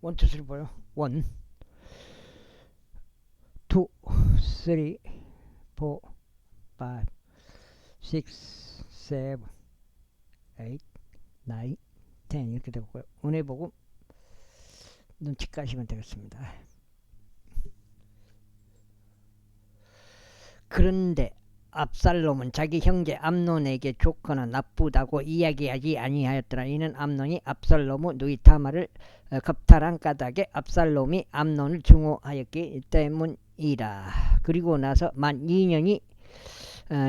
1, 2, 3 보여. 1, 2, 3, 4, 5, 6, 7, 8, 9, 10 이렇게 되고요. 은혜 보고 눈치 까시면 되겠습니다. 그런데 압살롬은 자기 형제 암논에게 좋거나 나쁘다고 이야기하지 아니하였더라. 이는 암논이 압살롬의 누이 타마를 겁탈한 까닭에 압살롬이 암논을 증오하였기 때문이라. 그리고 나서 만 2년이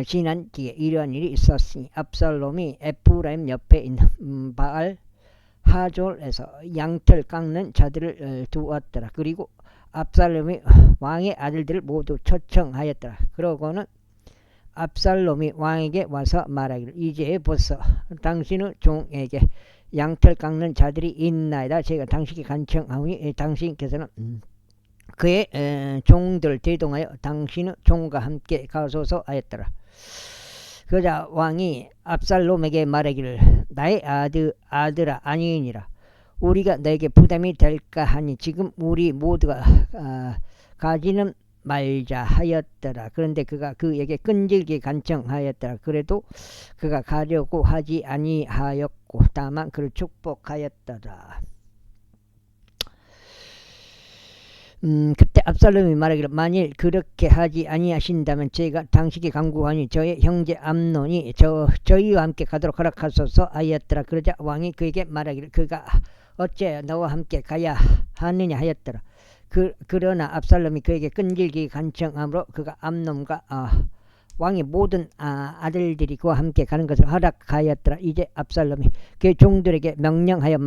지난 뒤에 이러한 일이 있었으니 압살롬이 에프라임 옆에 있는 바알 하졸에서 양털 깎는 자들을 두었더라. 그리고 압살롬이 왕의 아들들을 모두 초청하였더라. 그러고는 압살롬이 왕에게 와서 말하기를 이제 보소 당신의 종에게 양털 깎는 자들이 있나이다. 제가 당신께 간청하오니 당신께서는 그의 종들을 대동하여 당신의 종과 함께 가소서 하였더라. 그러자 왕이 압살롬에게 말하기를 나의 아들아 아니니라. 우리가 너에게 부담이 될까 하니 지금 우리 모두가 가지는 말자 하였더라. 그런데 그가 그에게 끈질기게 간청하였더라. 그래도 그가 가려고 하지 아니하였고 다만 그를 축복하였더라. 그때 압살롬이 말하기를 만일 그렇게 하지 아니하신다면 제가 당신께 간구하니 저의 형제 암논이 저희와 함께 가도록 허락하소서 하였더라. 그러자 왕이 그에게 말하기를 그가 어째 너와 함께 가야 하느냐 하였더라. 그러나 압살롬이 그에게 끈질기게 간청하므로 그가 암논과 왕의 모든 아들들이 그와 함께 가는 것을 허락하였더라. 이제 압살롬이 그의 종들에게 명령하여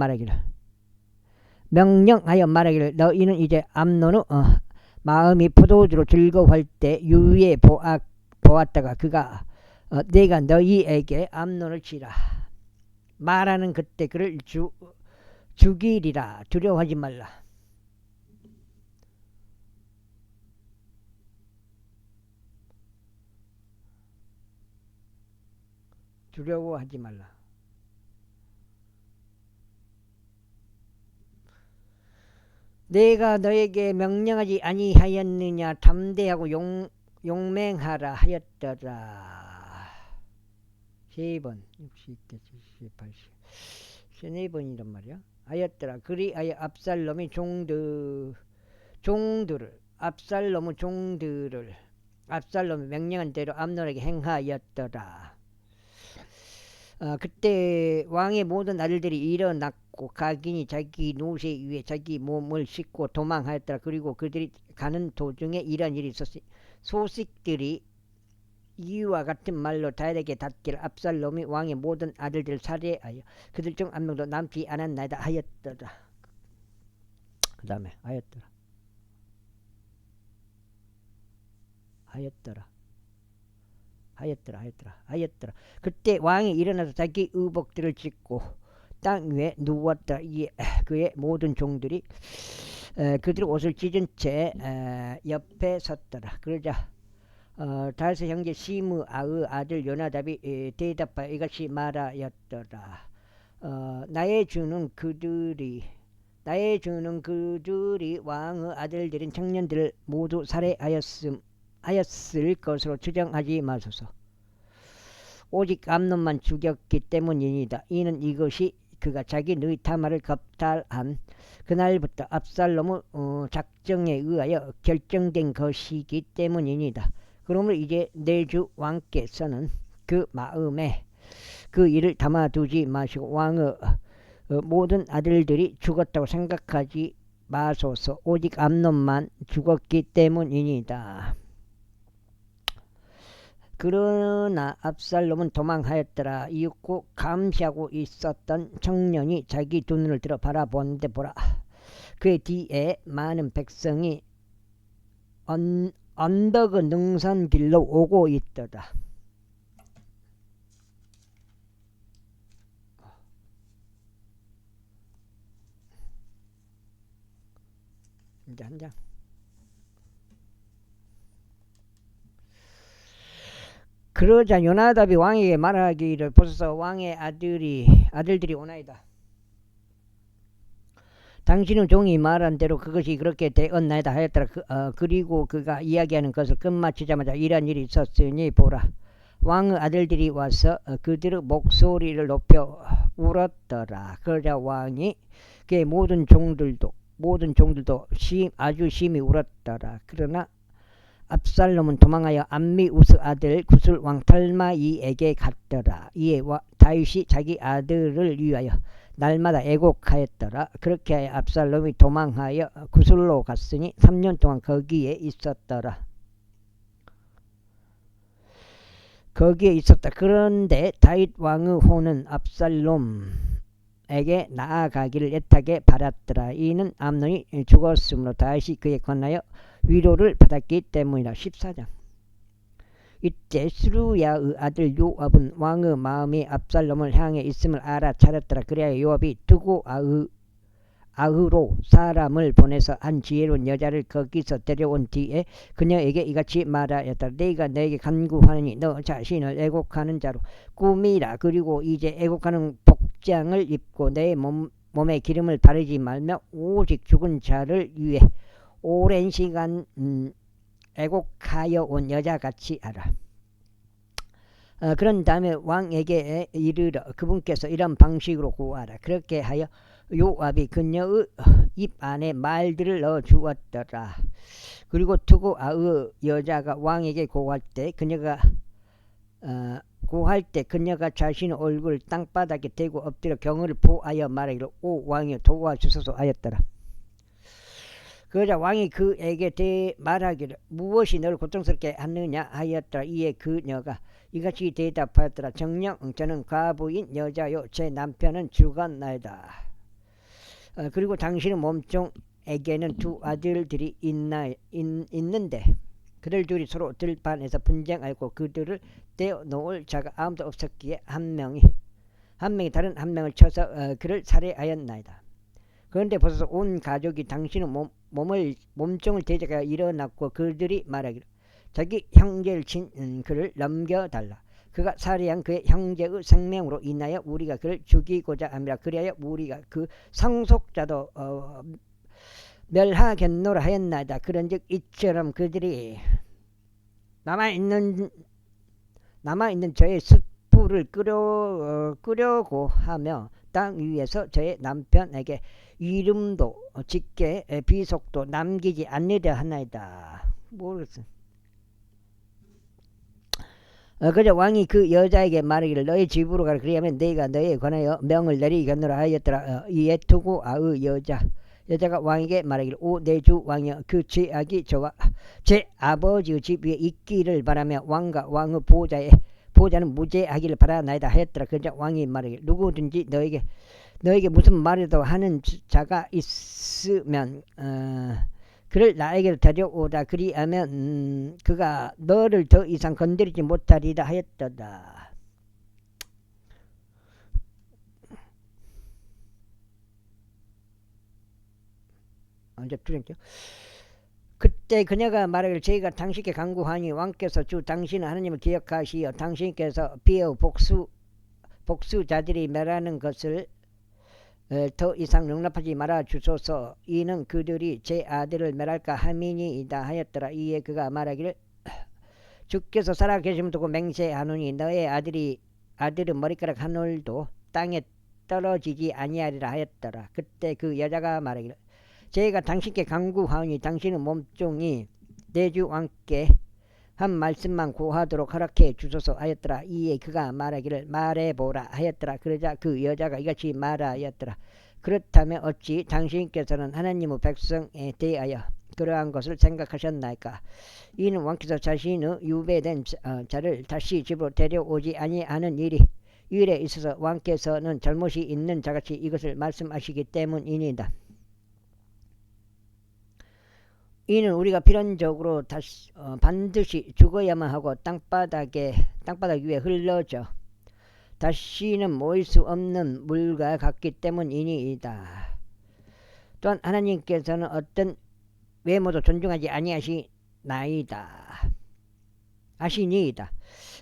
말하기를 너희는 이제 암논의 마음이 포도주로 즐거워할 때 유의해 보았다가 그가 내가 너희에게 암논을 치라 말하는 그때 그를 죽이리라. 두려워하지 말라. 두려워하지 말라. 내가 너에게 명령하지 아니하였느냐. 담대하고 용맹하라 하였더라. 3번 60, 70, 80 3번이란 말이야. 하였더라. 그리하여 압살롬의 종들을 압살롬이 명령한 대로 암논에게 행하였더라. 그때 왕의 모든 아들들이 일어났고 각인이 자기 노새 위에 자기 몸을 싣고 도망하였더라. 그리고 그들이 가는 도중에 이런 일이 있었으니 소식들이 이와 같은 말로 다윗에게 닿기를 압살롬이 왕의 모든 아들들을 살해하여 그들 중 한 명도 남지 않았나이다 하였더라. 그 다음에 하였더라. 그때 왕이 일어나서 자기 의복들을 찢고 땅 위에 누웠더라. 그의 모든 종들이 그들의 옷을 찢은 채 옆에 섰더라. 그러자 다윗의 형제 시므아의 아들 요나답이 대답하여 이같이 말하였더라. 나의 주는 그들이 왕의 아들들인 청년들을 모두 살해하였을 것으로 추정하지 마소서. 오직 암논만 죽였기 때문이니다. 이는 이것이 그가 자기 누이 타마를 겁탈한 그날부터 압살롬의 작정에 의하여 결정된 것이기 때문이니다. 그러므로 이제 내 주 왕께서는 그 마음에 그 일을 담아두지 마시고 왕의 모든 아들들이 죽었다고 생각하지 마소서. 오직 암논만 죽었기 때문이니다. 그러나 압살롬은 도망하였더라. 이윽고 감시하고 있었던 청년이 자기 두 눈을 들어 바라보는데 보라, 그의 뒤에 많은 백성이 언덕의 능선길로 오고 있더라. 이제 한 장. 그러자 요나답이 왕에게 말하기를 보소서 왕의 아들들이 오나이다. 당신은 종이 말한 대로 그것이 그렇게 되었나이다 하였더라. 그리고 그가 이야기하는 것을 끝마치자마자 이런 일이 있었으니 보라. 왕의 아들들이 와서 그들의 목소리를 높여 울었더라. 그러자 왕이 그의 모든 종들도 아주 심히 울었더라. 그러나 압살롬은 도망하여 암미우스 아들 구슬 왕 탈마이에게 갔더라. 이에 다윗이 자기 아들을 위하여 날마다 애곡하였더라. 그렇게 하여 압살롬이 도망하여 구슬로 갔으니 3년 동안 거기에 있었더라. 그런데 다윗 왕의 호는 압살롬에게 나아가기를 애타게 바랐더라. 이는 암논이 죽었으므로 다윗이 그에 관하여 위로를 받았기 때문이라. 14장. 이때 스루야의 아들 요압은 왕의 마음이 압살롬을 향해 있음을 알아차렸더라. 그래야 요압이 아흐로 사람을 보내서 한 지혜로운 여자를 거기서 데려온 뒤에 그녀에게 이같이 말하였다. 내가 너에게 간구하느니 너 자신을 애곡하는 자로 꾸미라. 그리고 이제 애곡하는 복장을 입고 내 몸에 기름을 바르지 말며 오직 죽은 자를 위해 오랜 시간 애곡하여 온 여자같이 하라. 그런 다음에 왕에게 이르러 그분께서 이런 방식으로 구하라. 그렇게 하여 요압이 그녀의 입 안에 말들을 넣어 주었더라. 그리고 투고아의 여자가 왕에게 구할 때 그녀가 자신의 얼굴을 땅바닥에 대고 엎드려 경을 보하여 말하기를 오 왕이여 도와주소서 하였더라. 그러자 왕이 그에게 말하기를 무엇이 너를 고통스럽게 하느냐 하였더라. 이에 그녀가 이같이 대답하였더라. 정녕 저는 과부인 여자요 제 남편은 죽었나이다. 그리고 당신의 몸종에게는 두 아들들이 있는데 그들 둘이 서로 들판에서 분쟁하였고 그들을 떼어놓을 자가 아무도 없었기에 한 명이 다른 한 명을 쳐서 그를 살해하였나이다. 그런데 벌써 온 가족이 당신의 몸종을 대적하여 일어났고 그들이 말하기를 자기 형제를 친 그를 넘겨달라. 그가 살해한 그의 형제의 생명으로 인하여 우리가 그를 죽이고자 함이라. 그리하여 우리가 그 상속자도 멸하겠노라 하였나이다. 그런즉 이처럼 그들이 남아있는 저의 숯불을 끄려고 하며 땅 위에서 저의 남편에게 이름도 짓게 비속도 남기지 않으려 하나이다. 모르겠어. 그저 왕이 그 여자에게 말하기를 너의 집으로 가라. 그리하면 내가 너에 관하여 명을 내리겠노라 하였더라. 이에 투고아의 여자가 왕에게 말하기를 오 내 주 왕이여 그 죄악이 저와 제 아버지의 집 위에 있기를 바라며 왕과 왕의 보호자는 무죄하기를 바라나이다 하였더라. 그러자 왕이 말하기를 누구든지 너에게 무슨 말이라도 하는 자가 있으면 그를 나에게로 데려오라. 그리하면 그가 너를 더 이상 건드리지 못하리라 하였더라. 이제 두령죠. 그때 그녀가 말하기를 제가 당신께 간구하니 왕께서 주 당신은 하나님을 기억하시어 당신께서 비의 복수자들이 멸하는 것을 더 이상 용납하지 말아 주소서. 이는 그들이 제 아들을 멸할까 함이니이다 하였더라. 이에 그가 말하기를 주께서 살아계심을 두고 맹세하노니 너의 아들은 머리카락 한 올도 땅에 떨어지지 아니하리라 하였더라. 그때 그 여자가 말하기를 제가 당신께 간구하오니 당신의 몸종이 내 주 왕께 한 말씀만 고하도록 허락해 주소서 하였더라. 이에 그가 말하기를 말해보라 하였더라. 그러자 그 여자가 이같이 말하였더라. 그렇다면 어찌 당신께서는 하나님의 백성에 대하여 그러한 것을 생각하셨나이까? 이는 왕께서 자신의 유배된 자를 다시 집으로 데려오지 아니하는 일에 있어서 왕께서는 잘못이 있는 자같이 이것을 말씀하시기 때문이니다. 이는 우리가 필연적으로 반드시 죽어야만 하고 땅바닥 위에 흘러져 다시는 모일 수 없는 물과 같기 때문이니이다. 또한 하나님께서는 어떤 외모도 존중하지 아니하시니이다.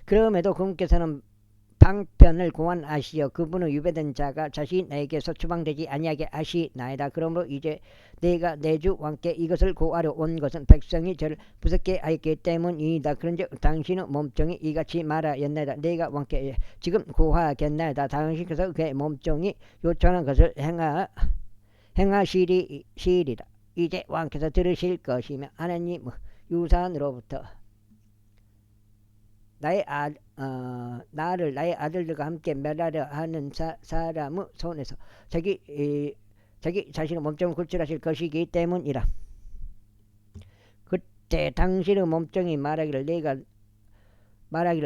그럼에도 그분께서는 방편을 고안하시어 그분의 유배된 자가 자신에게서 추방되지 아니하게 하시나이다. 그러므로 이제 내가 내 주 왕께 이것을 고하려 온 것은 백성이 저를 부석게 하였기 때문이다. 그런즉 당신의 몸종이 이같이 말하였나이다. 내가 왕께 지금 고하겠나이다. 당신께서 그의 몸종이 요청한 것을 행하시리라. 이제 왕께서 들으실 것이며 하나님 유산으로부터 나를 나의 아들들과 함께 멸하려 하는 사람의 손에서 자기 자신의 몸종을 구출하실 것이기 때문이라. 그때 당신의 몸종이 말하기를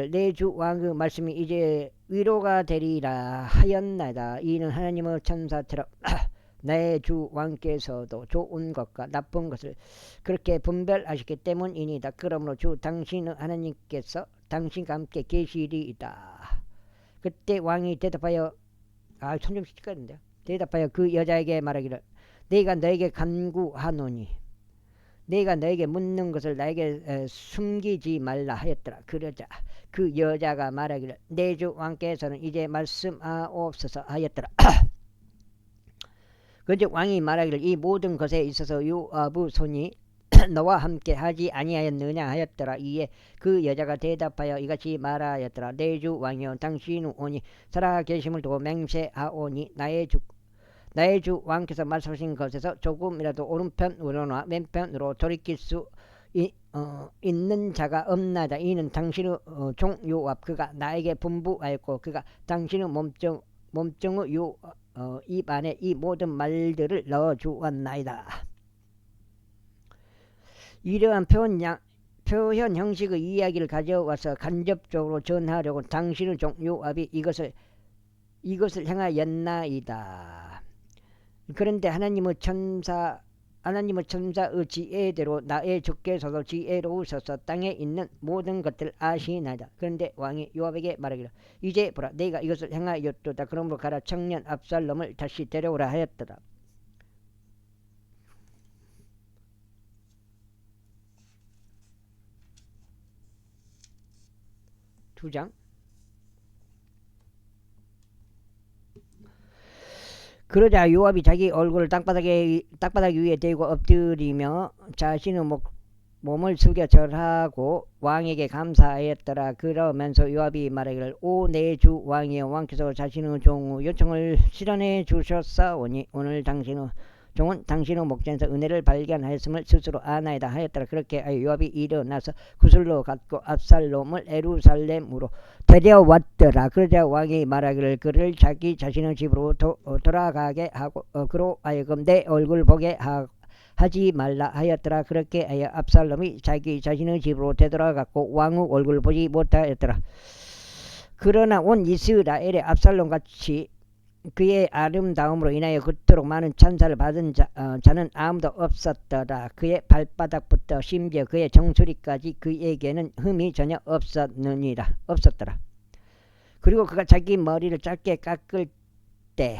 내 주 왕의 말씀이 이제 위로가 되리라 하였나이다. 이는 하나님의 천사처럼 내 주 왕께서도 좋은 것과 나쁜 것을 그렇게 분별하셨기 때문이니다. 그러므로 주 당신의 하나님께서 당신과 함께 계시리이다. 그때 왕이 대답하여 손 좀 씻겠는데요. 대답하여 그 여자에게 말하기를 내가 너에게 간구하노니 내가 너에게 묻는 것을 나에게 숨기지 말라 하였더라. 그러자 그 여자가 말하기를 내 주 왕께서는 이제 말씀하옵소서 하였더라. 그런즉 왕이 말하기를 이 모든 것에 있어서 요압의 손이 너와 함께 하지 아니하였느냐 하였더라. 이에 그 여자가 대답하여 이같이 말하였더라. 내 주 왕이여 당신의 온이 살아계심을 두고 맹세하오니 나의 주 왕께서 말씀하신 것에서 조금이라도 오른편으로나 왼편으로 돌이킬 수 있는 자가 없나이다. 이는 당신의 종 요압 그가 나에게 분부하였고 그가 당신의 몸종의 입 안에 이 모든 말들을 넣어주었나이다. 이러한 표현 형식의 이야기를 가져와서 간접적으로 전하려고 당신의 종 요압이 이것을 행하였나이다. 그런데 하나님의 천사의 지혜대로 나의 주께서도 지혜로우셔서 땅에 있는 모든 것들을 아시나이다. 그런데 왕이 요압에게 말하기를 이제 보라 내가 이것을 행하였도다. 그러므로 가라 청년 압살롬을 다시 데려오라 하였더라. 두 장. 그러자 요압이 자기 얼굴을 땅바닥 위에 대고 엎드리며 자신의 몸을 숙여 절하고 왕에게 감사하였더라. 그러면서 요압이 말하기를 오 내 주 왕이여 왕께서 자신의 종의 요청을 실현해 주셨사오니 오늘 당신의 종은 당신의 목전에서 은혜를 발견하였음을 스스로 아나이다 하였더라. 그렇게 요압이 일어나서 구슬로 갔고 압살롬을 예루살렘으로 데려왔더라. 그러자 왕이 말하기를 그를 자기 자신의 집으로 돌아가게 하고 그로 하여금 내 얼굴 보게 하지 말라 하였더라. 그렇게 하여 압살롬이 자기 자신의 집으로 되돌아갔고 왕의 얼굴을 보지 못하였더라. 그러나 온 이스라엘의 압살롬같이 그의 아름다움으로 인하여 그토록 많은 찬사를 받은 자는 아무도 없었더라. 그의 발바닥부터 심지어 그의 정수리까지 그에게는 흠이 전혀 없었더라. 그리고 그가 자기 머리를 짧게 깎을 때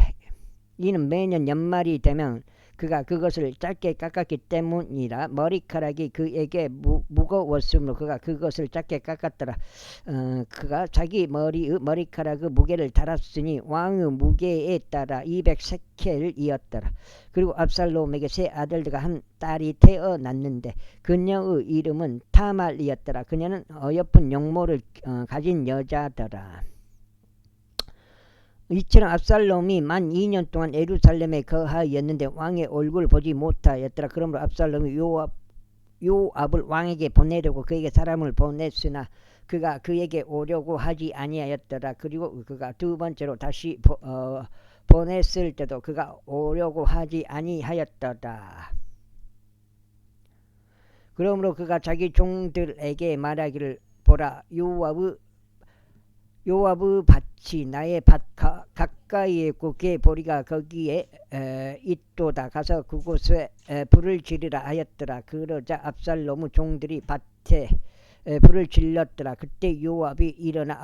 이는 매년 연말이 되면 그가 그것을 짧게 깎았기 때문이라. 머리카락이 그에게 무거웠으므로 그가 그것을 짧게 깎았더라. 그가 자기 머리카락의 무게를 달았으니 왕의 무게에 따라 200세켈이었더라. 그리고 압살롬에게 세 아들들과 한 딸이 태어났는데 그녀의 이름은 타말이었더라. 그녀는 어여쁜 용모를 가진 여자더라. 이처럼 압살롬이 만 2년 동안 예루살렘에 거하였는데 왕의 얼굴을 보지 못하였더라. 그러므로 압살롬이 요압을 왕에게 보내려고 그에게 사람을 보냈으나 그가 그에게 오려고 하지 아니하였더라. 그리고 그가 두 번째로 다시 보냈을 때도 그가 오려고 하지 아니하였더라. 그러므로 그가 자기 종들에게 말하기를 보라 요압의 밭이 나의 밭 가까이에 있고 그의 보리가 거기에 있도다. 가서 그곳에 불을 지르라 하였더라. 그러자 압살롬의 종들이 밭에 불을 질렀더라. 그때 요압이 일어나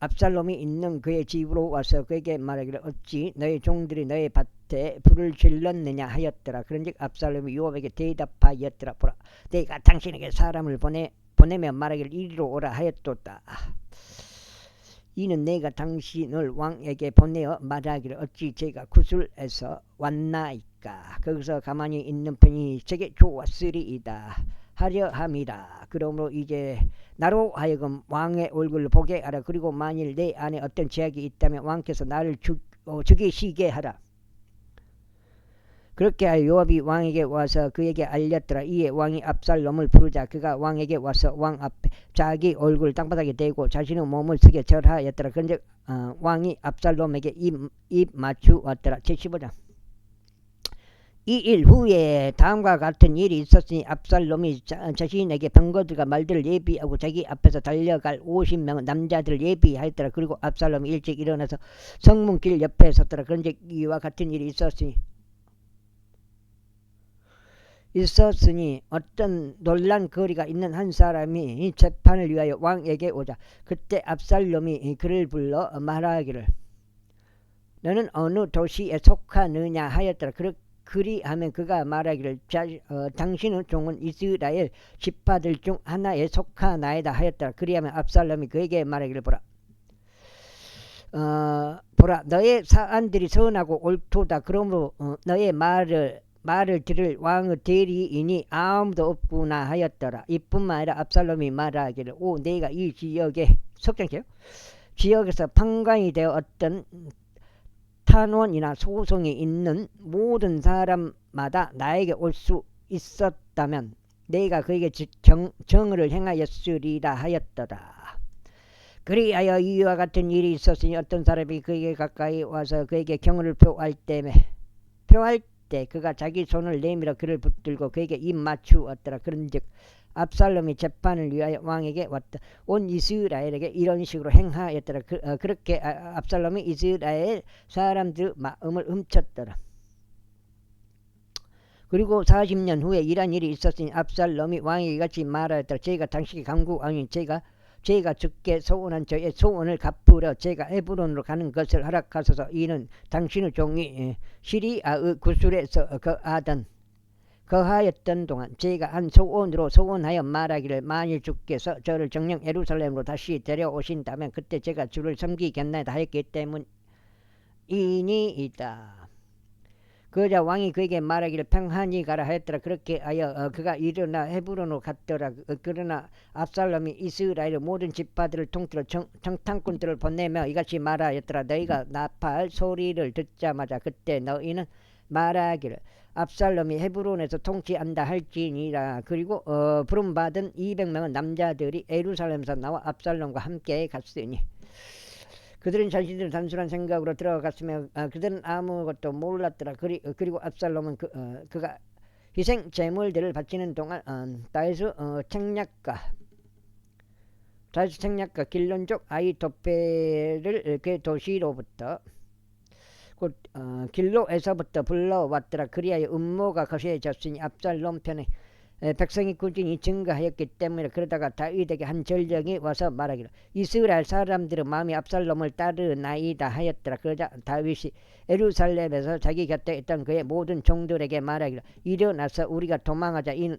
압살롬이 있는 그의 집으로 와서 그에게 말하기를 어찌 너의 종들이 너의 밭에 불을 질렀느냐 하였더라. 그런즉 압살롬이 요압에게 대답하였더라. 보라 내가 당신에게 사람을 보내며 말하기를 이리로 오라 하였도다. 이는 내가 당신을 왕에게 보내어 말하기를 어찌 제가 구술에서 왔나이까. 거기서 가만히 있는 편이 제게 좋았으리이다 하려 함이라. 그러므로 이제 나로 하여금 왕의 얼굴을 보게 하라. 그리고 만일 내 안에 어떤 죄악이 있다면 왕께서 나를 죽이시게 하라. 그렇게 하여 요압이 왕에게 와서 그에게 알렸더라. 이에 왕이 압살롬을 부르자 그가 왕에게 와서 왕 앞에 자기 얼굴 땅바닥에 대고 자신의 몸을 숙여 절하였더라. 그런데 왕이 압살롬에게 입 맞추었더라. 제15장. 이 일 후에 다음과 같은 일이 있었으니 압살롬이 자신에게 병거들과 말들을 예비하고 자기 앞에서 달려갈 50명 남자들을 예비하였더라. 그리고 압살롬이 일찍 일어나서 성문길 옆에 섰더라. 그런데 이와 같은 일이 있었으니 어떤 놀란거리가 있는 한 사람이 재판을 위하여 왕에게 오자 그때 압살롬이 그를 불러 말하기를 너는 어느 도시에 속하느냐 하였더라. 그리하면 그가 말하기를 당신의 종은 이스라엘 지파들 중 하나에 속하나이다 하였더라. 그리하면 압살롬이 그에게 말하기를 보라 너의 사안들이 선하고 옳도다. 그러므로 너의 말을 들을 왕의 대리인이 아무도 없구나 하였더라. 이뿐만 아니라 압살롬이 말하기를 내가 이 지역에 속정해요. 지역에서 판관이 되어 어떤 탄원이나 소송이 있는 모든 사람마다 나에게 올 수 있었다면 내가 그에게 정의를 행하였으리라 하였더라. 그리하여 이와 같은 일이 있었으니 어떤 사람이 그에게 가까이 와서 그에게 경의를 표할 때 그가 자기 손을 내밀어 그를 붙들고 그에게 입 맞추었더라. 그런즉 압살롬이 재판을 위하여 왕에게 왔다. 온 이스라엘에게 이런 식으로 행하였더라. 그렇게 압살롬이 이스라엘 사람들 마음을 훔쳤더라. 그리고 40년 후에 이런 일이 있었으니 압살롬이 왕에게 같이 말하였더라. 제가 당신에게 간구하니 제가 죽게 소원한 저의 소원을 갚으려 제가 헤브론으로 가는 것을 허락하소서. 이는 당신의 종이 시리아의 구술에서 거하였던 동안 제가 한 소원으로 소원하여 말하기를 만일 주께서 저를 정령 예루살렘으로 다시 데려오신다면 그때 제가 주를 섬기겠나이다 하였기 때문이니이다. 그러자 왕이 그에게 말하기를 평안히 가라 하였더라. 그렇게 하여 그가 일어나 헤브론으로 갔더라. 그러나 압살롬이 이스라엘의 모든 지파들을 통틀어 정탐꾼들을 보내며 이같이 말하였더라. 너희가 나팔 소리를 듣자마자 그때 너희는 말하기를 압살롬이 헤브론에서 통치한다 할지니라. 그리고 부름받은 200명의 남자들이 예루살렘에서 나와 압살롬과 함께 갔으니 그들은 자신들의 단순한 생각으로 들어갔으며 그들은 아무것도 몰랐더라. 그리고 압살롬은 그가 희생 제물들을 바치는 동안 다윗의 책략가 길론족 아히토펠을 그 도시로부터 곧 길로에서부터 불러왔더라. 그리하여 음모가 거세졌으니 압살롬 편에 백성이 꾸준히 증가하였기 때문에 그러다가 다윗에게 한 전령이 와서 말하기를 이스라엘 사람들의 마음이 압살롬을 따르나이다 하였더라. 그러자 다윗이 예루살렘에서 자기 곁에 있던 그의 모든 종들에게 말하기를 일어나서 우리가 도망하자. 이는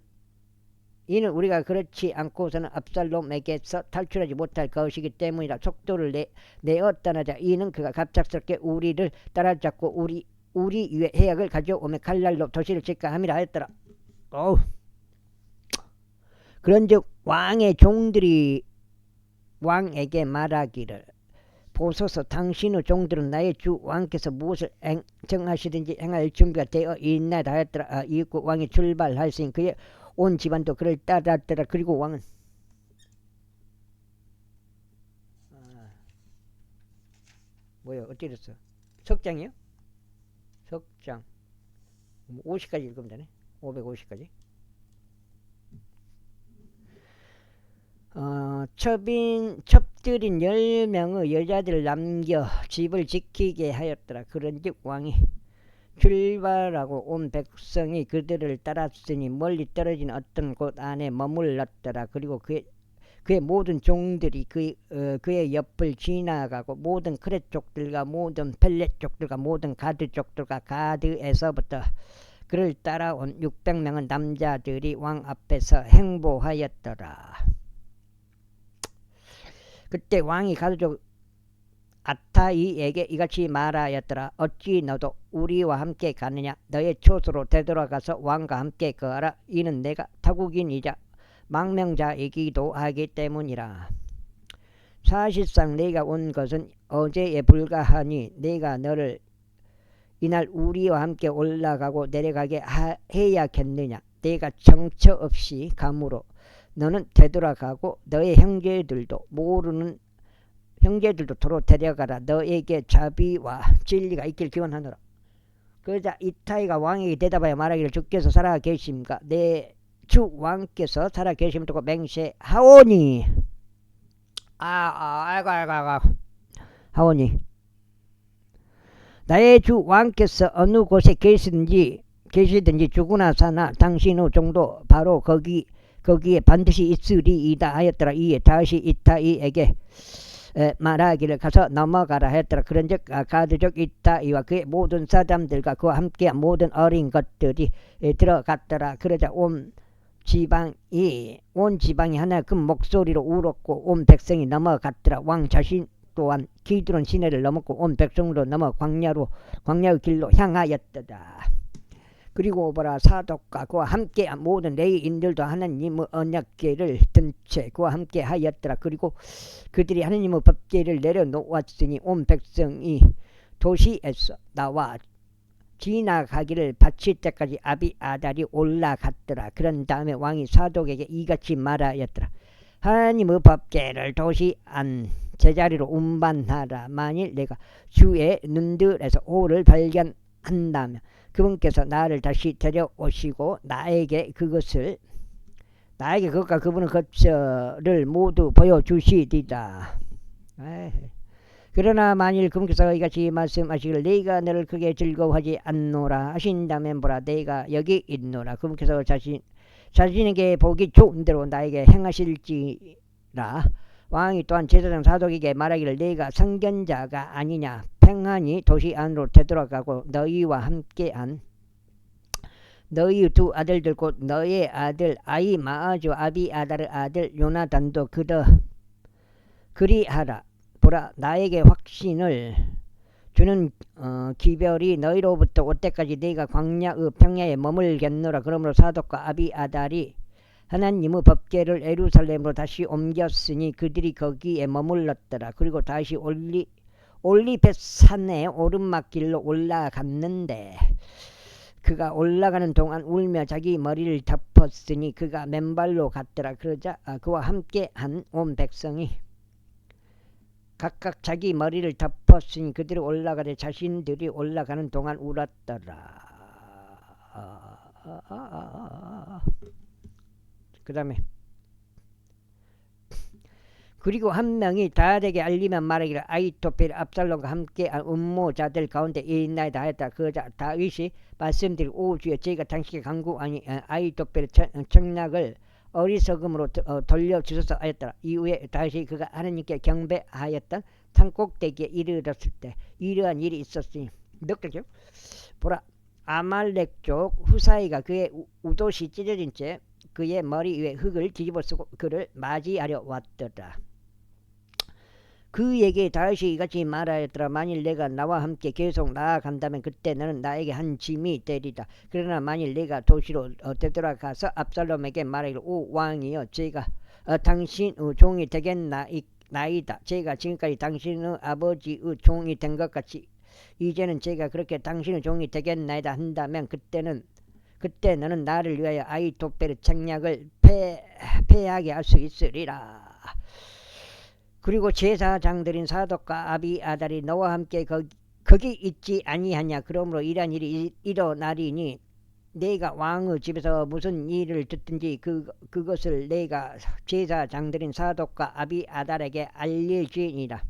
우리가 그렇지 않고서는 압살롬에게서 탈출하지 못할 것이기 때문이라. 속도를 내어 떠나자. 이는 그가 갑작스럽게 우리를 따라잡고 우리 위에 해악을 가져오며 칼날로 도시를 칠까 함이라 하였더라. 그런즉 왕의 종들이 왕에게 말하기를 보소서 당신의 종들은 나의 주 왕께서 무엇을 정하시든지 행할 준비가 되어 있나이다 하였더라. 이윽고 왕이 출발하였으니 그의 온 집안도 그를 따랐더라. 그리고 왕은 어떻게 됐어? 석장이요? 석장 50까지 읽으면 되네. 550까지. 첩들인 10명의 여자들을 남겨 집을 지키게 하였더라. 그런즉 왕이 출발하고 온 백성이 그들을 따랐으니 멀리 떨어진 어떤 곳 안에 머물렀더라. 그리고 그의 모든 종들이 그의 옆을 지나가고 모든 크렛족들과 모든 펠렛족들과 모든 가드족들과 가드에서부터 그를 따라온 600명의 남자들이 왕 앞에서 행보하였더라. 그때 왕이 가드족 아타이에게 이같이 말하였더라. 어찌 너도 우리와 함께 가느냐. 너의 초소로 되돌아가서 왕과 함께 거하라. 이는 내가 타국인이자 망명자이기도 하기 때문이라. 사실상 내가 온 것은 어제에 불과하니 내가 너를 이날 우리와 함께 올라가고 내려가게 해야겠느냐. 내가 정처 없이 가므로 너는 되돌아가고 너의 형제들도 도로 데려가라. 너에게 자비와 진리가 있길 기원하노라. 그러자 이타이가 왕에게 대답하여 말하기를 주께서 살아 계심과 내 주 왕께서 살아 계심을 두고 맹세하오니. 아이고 하오니 나의 주 왕께서 어느 곳에 계시든지 죽으나 사나 당신의 종도 바로 거기에 반드시 있으리이다 하였더라. 이에 다시 이타이에게 말하기를 가서 넘어가라 하였더라. 그런즉 가드족 이타이와 그의 모든 사람들과 그와 함께 모든 어린 것들이 들어갔더라. 그러자 온 지방이 하나 큰 목소리로 울었고 온 백성이 넘어갔더라. 왕 자신 또한 기드론 시내를 넘었고 온 백성으로 넘어 광야의 길로 향하였더라. 그리고 보라, 사독과 그와 함께 모든 레위인들도 하나님의 언약궤를 든 채 그와 함께 하였더라. 그리고 그들이 하나님의 법궤를 내려놓았으니 온 백성이 도시에서 나와 지나가기를 바칠 때까지 아비아달이 올라갔더라. 그런 다음에 왕이 사독에게 이같이 말하였더라. 하나님의 법궤를 도시 안 제자리로 운반하라. 만일 내가 주의 눈들에서 오를 발견한다면 그분께서 나를 다시 데려오시고 나에게 그것과 그분의 것을 모두 보여주시리라. 그러나 만일 그분께서 이같이 말씀하시기를 내가 너를 크게 즐거워하지 않노라 하신다면 보라, 내가 여기 있노라. 그분께서 자신에게 보기 좋은 대로 나에게 행하실지라. 왕이 또한 제사장 사독에게 말하기를 내가 선견자가 아니냐. 평안히 도시 안으로 되돌아가고 너희와 함께한 너희 두 아들들 곧 너의 아들 아히마아주 아비아달의 아들 요나단도 그리하라. 보라, 나에게 확신을 주는 기별이 너희로부터 올 때까지 네가 평야에 머물겠노라. 그러므로 사독과 아비아달이 하나님의 법궤를 예루살렘으로 다시 옮겼으니 그들이 거기에 머물렀더라. 그리고 다시 올리벳 산의 오르막길로 올라갔는데 그가 올라가는 동안 울며 자기 머리를 덮었으니 그가 맨발로 갔더라. 그러자 그와 함께한 온 백성이 각각 자기 머리를 덮었으니 그들이 올라가되 자신들이 올라가는 동안 울었더라. 그 다음에 그리고 한 명이 다윗에게 알리면 말하기를 아히토펠이 압살롬과 함께한 음모자들 가운데 있나이다 하였다. 그러자 다윗이 말씀드리고 오 주여, 저희가 당신께 간구하니 아히토펠의 청략을 어리석음으로 돌려주소서 하였더라. 이후에 다시 그가 하나님께 경배하였던 산꼭대기에 이르렀을 때 이러한 일이 있었으니 느껴져? 보라, 아말렉 족 후사이가 그의 우도시 찢어진 채 그의 머리 위에 흙을 뒤집어 쓰고 그를 맞이하려 왔더라. 그에게 다윗이 이같이 말하였더라. 만일 내가 나와 함께 계속 나아간다면 그때 너는 나에게 한 짐이 되리다. 그러나 만일 내가 도시로 되돌아가서 압살롬에게 말하기를 오 왕이여, 제가 당신의 종이 되겠나이다. 제가 지금까지 당신의 아버지의 종이 된 것 같이 이제는 제가 그렇게 당신의 종이 되겠나이다 한다면 그때 너는 나를 위하여 아히토펠의 책략을 패하게 할 수 있으리라. 그리고 제사장들인 사독과 아비아달이 너와 함께 거기 있지 아니하냐. 그러므로 이러한 일이 일어나리니 내가 왕의 집에서 무슨 일을 듣든지 그것을 내가 제사장들인 사독과 아비아달에게 알릴지니라.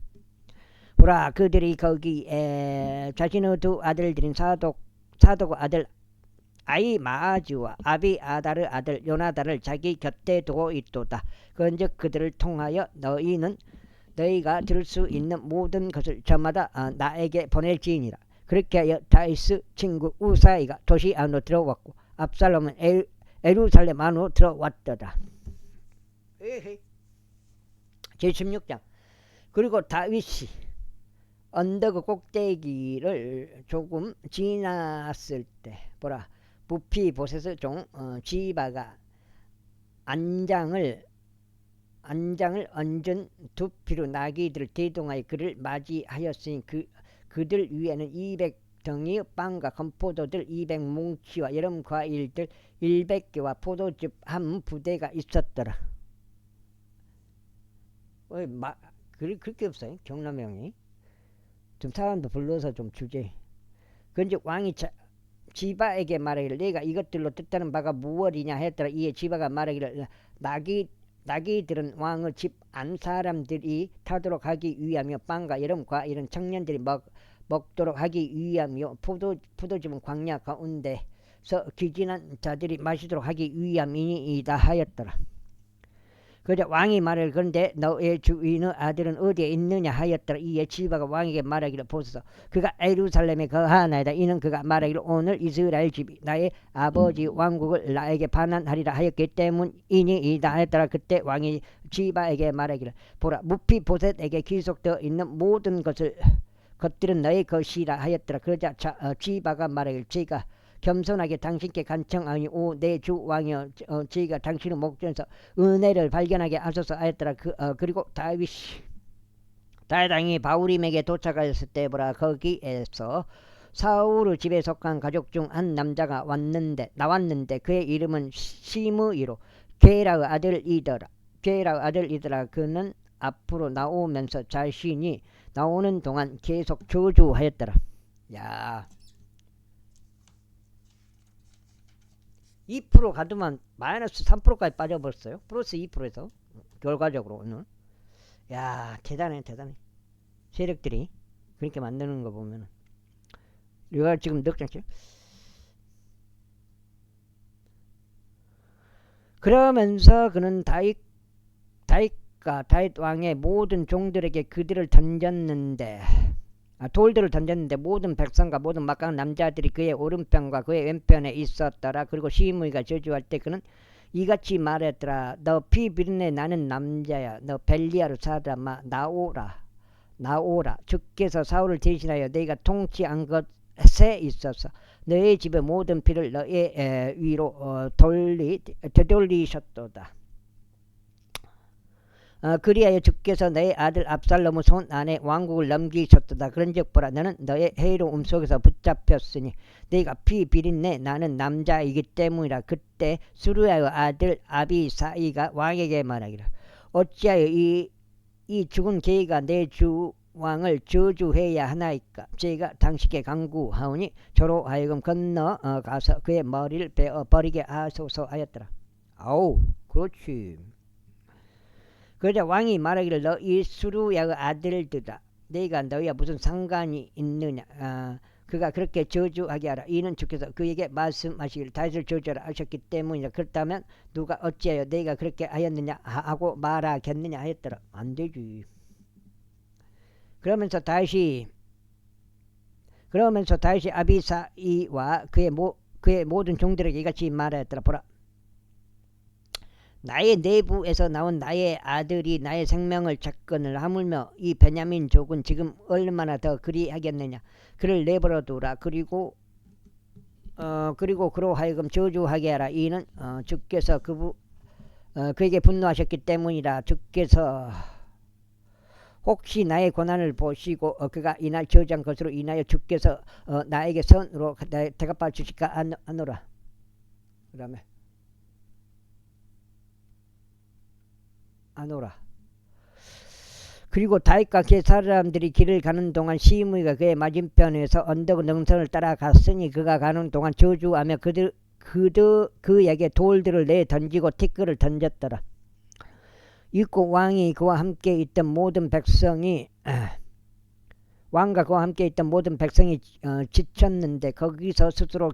보라, 그들이 거기에 자신의 두 아들들인 사독의 아들 아히마아즈와 아비아달의 아들 요나단을 자기 곁에 두고 있도다. 그런즉 그들을 통하여 너희가 들을 수 있는 모든 것을 저마다 나에게 보낼지니라. 그렇게 하여 다윗의 친구 우사이가 도시 안으로 들어왔고 압살롬은 예루살렘 안으로 들어왔더라. 제16장. 그리고 다윗이 언덕 꼭대기를 조금 지났을 때 보라 부피 보세서 종 지바가 안장을 얹은 두피로 나귀들을 대동하여 그를 맞이하였으니 그들 위에는 200덩이 빵과 건포도들 200뭉치와 여름 과일들 100개와 포도즙 한 부대가 있었더라. 그렇게 없어요? 경남형이 좀 사람도 불러서 좀 주제. 그런즉 왕이 지바에게 말하기를 내가 이것들로 뜻하는 바가 무엇이냐 했더라. 이에 지바가 말하기를 나귀들은 왕의 집 안 사람들이 타도록 하기 위하며 빵과 여름 과일은 청년들이 먹도록 하기 위하며 포도즙은 광야 가운데서 기진한 자들이 마시도록 하기 위함이니이다 하였더라. 그러자 왕이 말하기를 그런데 너의 주인의 아들은 어디에 있느냐 하였더라. 이에 지바가 왕에게 말하기를 보소서 그가 예루살렘에 거하나이다. 이는 그가 말하기를 오늘 이스라엘 집이 나의 아버지 왕국을 나에게 반환하리라 하였기 때문이니이다 하였더라. 그때 왕이 지바에게 말하기를 보라 무피 보셋에게 기속되어 있는 모든 것들은 너의 것이라 하였더라. 그러자 지바가 말하기를 제가 겸손하게 당신께 간청하니 오 내 주 왕이여 저희가 당신의 목전에서 은혜를 발견하게 하소서 하였더라. 그리고 다윗왕이 바울임에게 도착하였을 때 보라 거기에서 사울의 집에 속한 가족 중 한 남자가 나왔는데 그의 이름은 시므이로 게라의 아들이더라. 그는 앞으로 나오면서 자신이 나오는 동안 계속 저주하였더라. 야 2% 가두면 마이너스 3%까지 빠져버렸어요. 플러스 2%에서 결과적으로는. 야 대단해. 세력들이 그렇게 만드는 거 보면은 이거 지금 넉장치. 그러면서 그는 다윗 왕의 모든 종들에게 그들을 던졌는데 돌들을 던졌는데 모든 백성과 모든 막강한 남자들이 그의 오른편과 그의 왼편에 있었더라. 그리고 시므이가 저주할 때 그는 이같이 말했더라. 너 피 비린내 나는 남자야. 너 벨리아르 사람아 나오라. 주께서 사울을 대신하여 너희가 통치한 것에 있어서 너의 집의 모든 피를 너의 위로 되돌리셨도다. 그리하여 주께서 너의 아들 압살롬의 손 안에 왕국을 넘기셨도다. 그런즉 보라 너는 너의 해로움 속에서 붙잡혔으니 너희가 피 비린내 나는 남자이기 때문이라. 그때 수르야의 아들 아비사이가 왕에게 말하기를 어찌하여 이 죽은 개가 내 주 왕을 저주해야 하나이까. 제가 당신께 간구하오니 저로 하여금 건너가서 그의 머리를 베어 버리게 하소서 하였더라. 아우 그렇지. 그러자 왕이 말하기를 너 이 수르야의 아들들아 너희가 너희와 무슨 상관이 있느냐. 그가 그렇게 저주하게 하라. 이는 주께서 그에게 말씀하시기를 다윗을 저주하라 하셨기 때문이라. 그렇다면 누가 어찌하여 너희가 그렇게 하였느냐 하고 말하겠느냐 하였더라. 안 되지. 그러면서 다윗이 아비사이와 그의 모든 종들에게 이같이 말하였더라. 보라 나의 내부에서 나온 나의 아들이 나의 생명을 접근을 하물며 이 베냐민족은 지금 얼마나 더 그리하겠느냐. 그를 내버려 두라. 그리고 그로 하여금 저주하게 하라. 이는 주께서 그에게 분노하셨기 때문이라. 주께서 혹시 나의 고난을 보시고 그가 이날 저주한 것으로 인하여 주께서 나에게 선으로 대갚아 주실까 하노라. 그 다음에 아노라. 그리고 다윗과 그 사람들이 길을 가는 동안 시므이가 그의 맞은편에서 언덕 능선을 따라갔으니 그가 가는 동안 저주하며 그에게 돌들을 내 던지고 티끌을 던졌더라. 이고 왕과 그와 함께 있던 모든 백성이 지쳤는데 거기서 스스로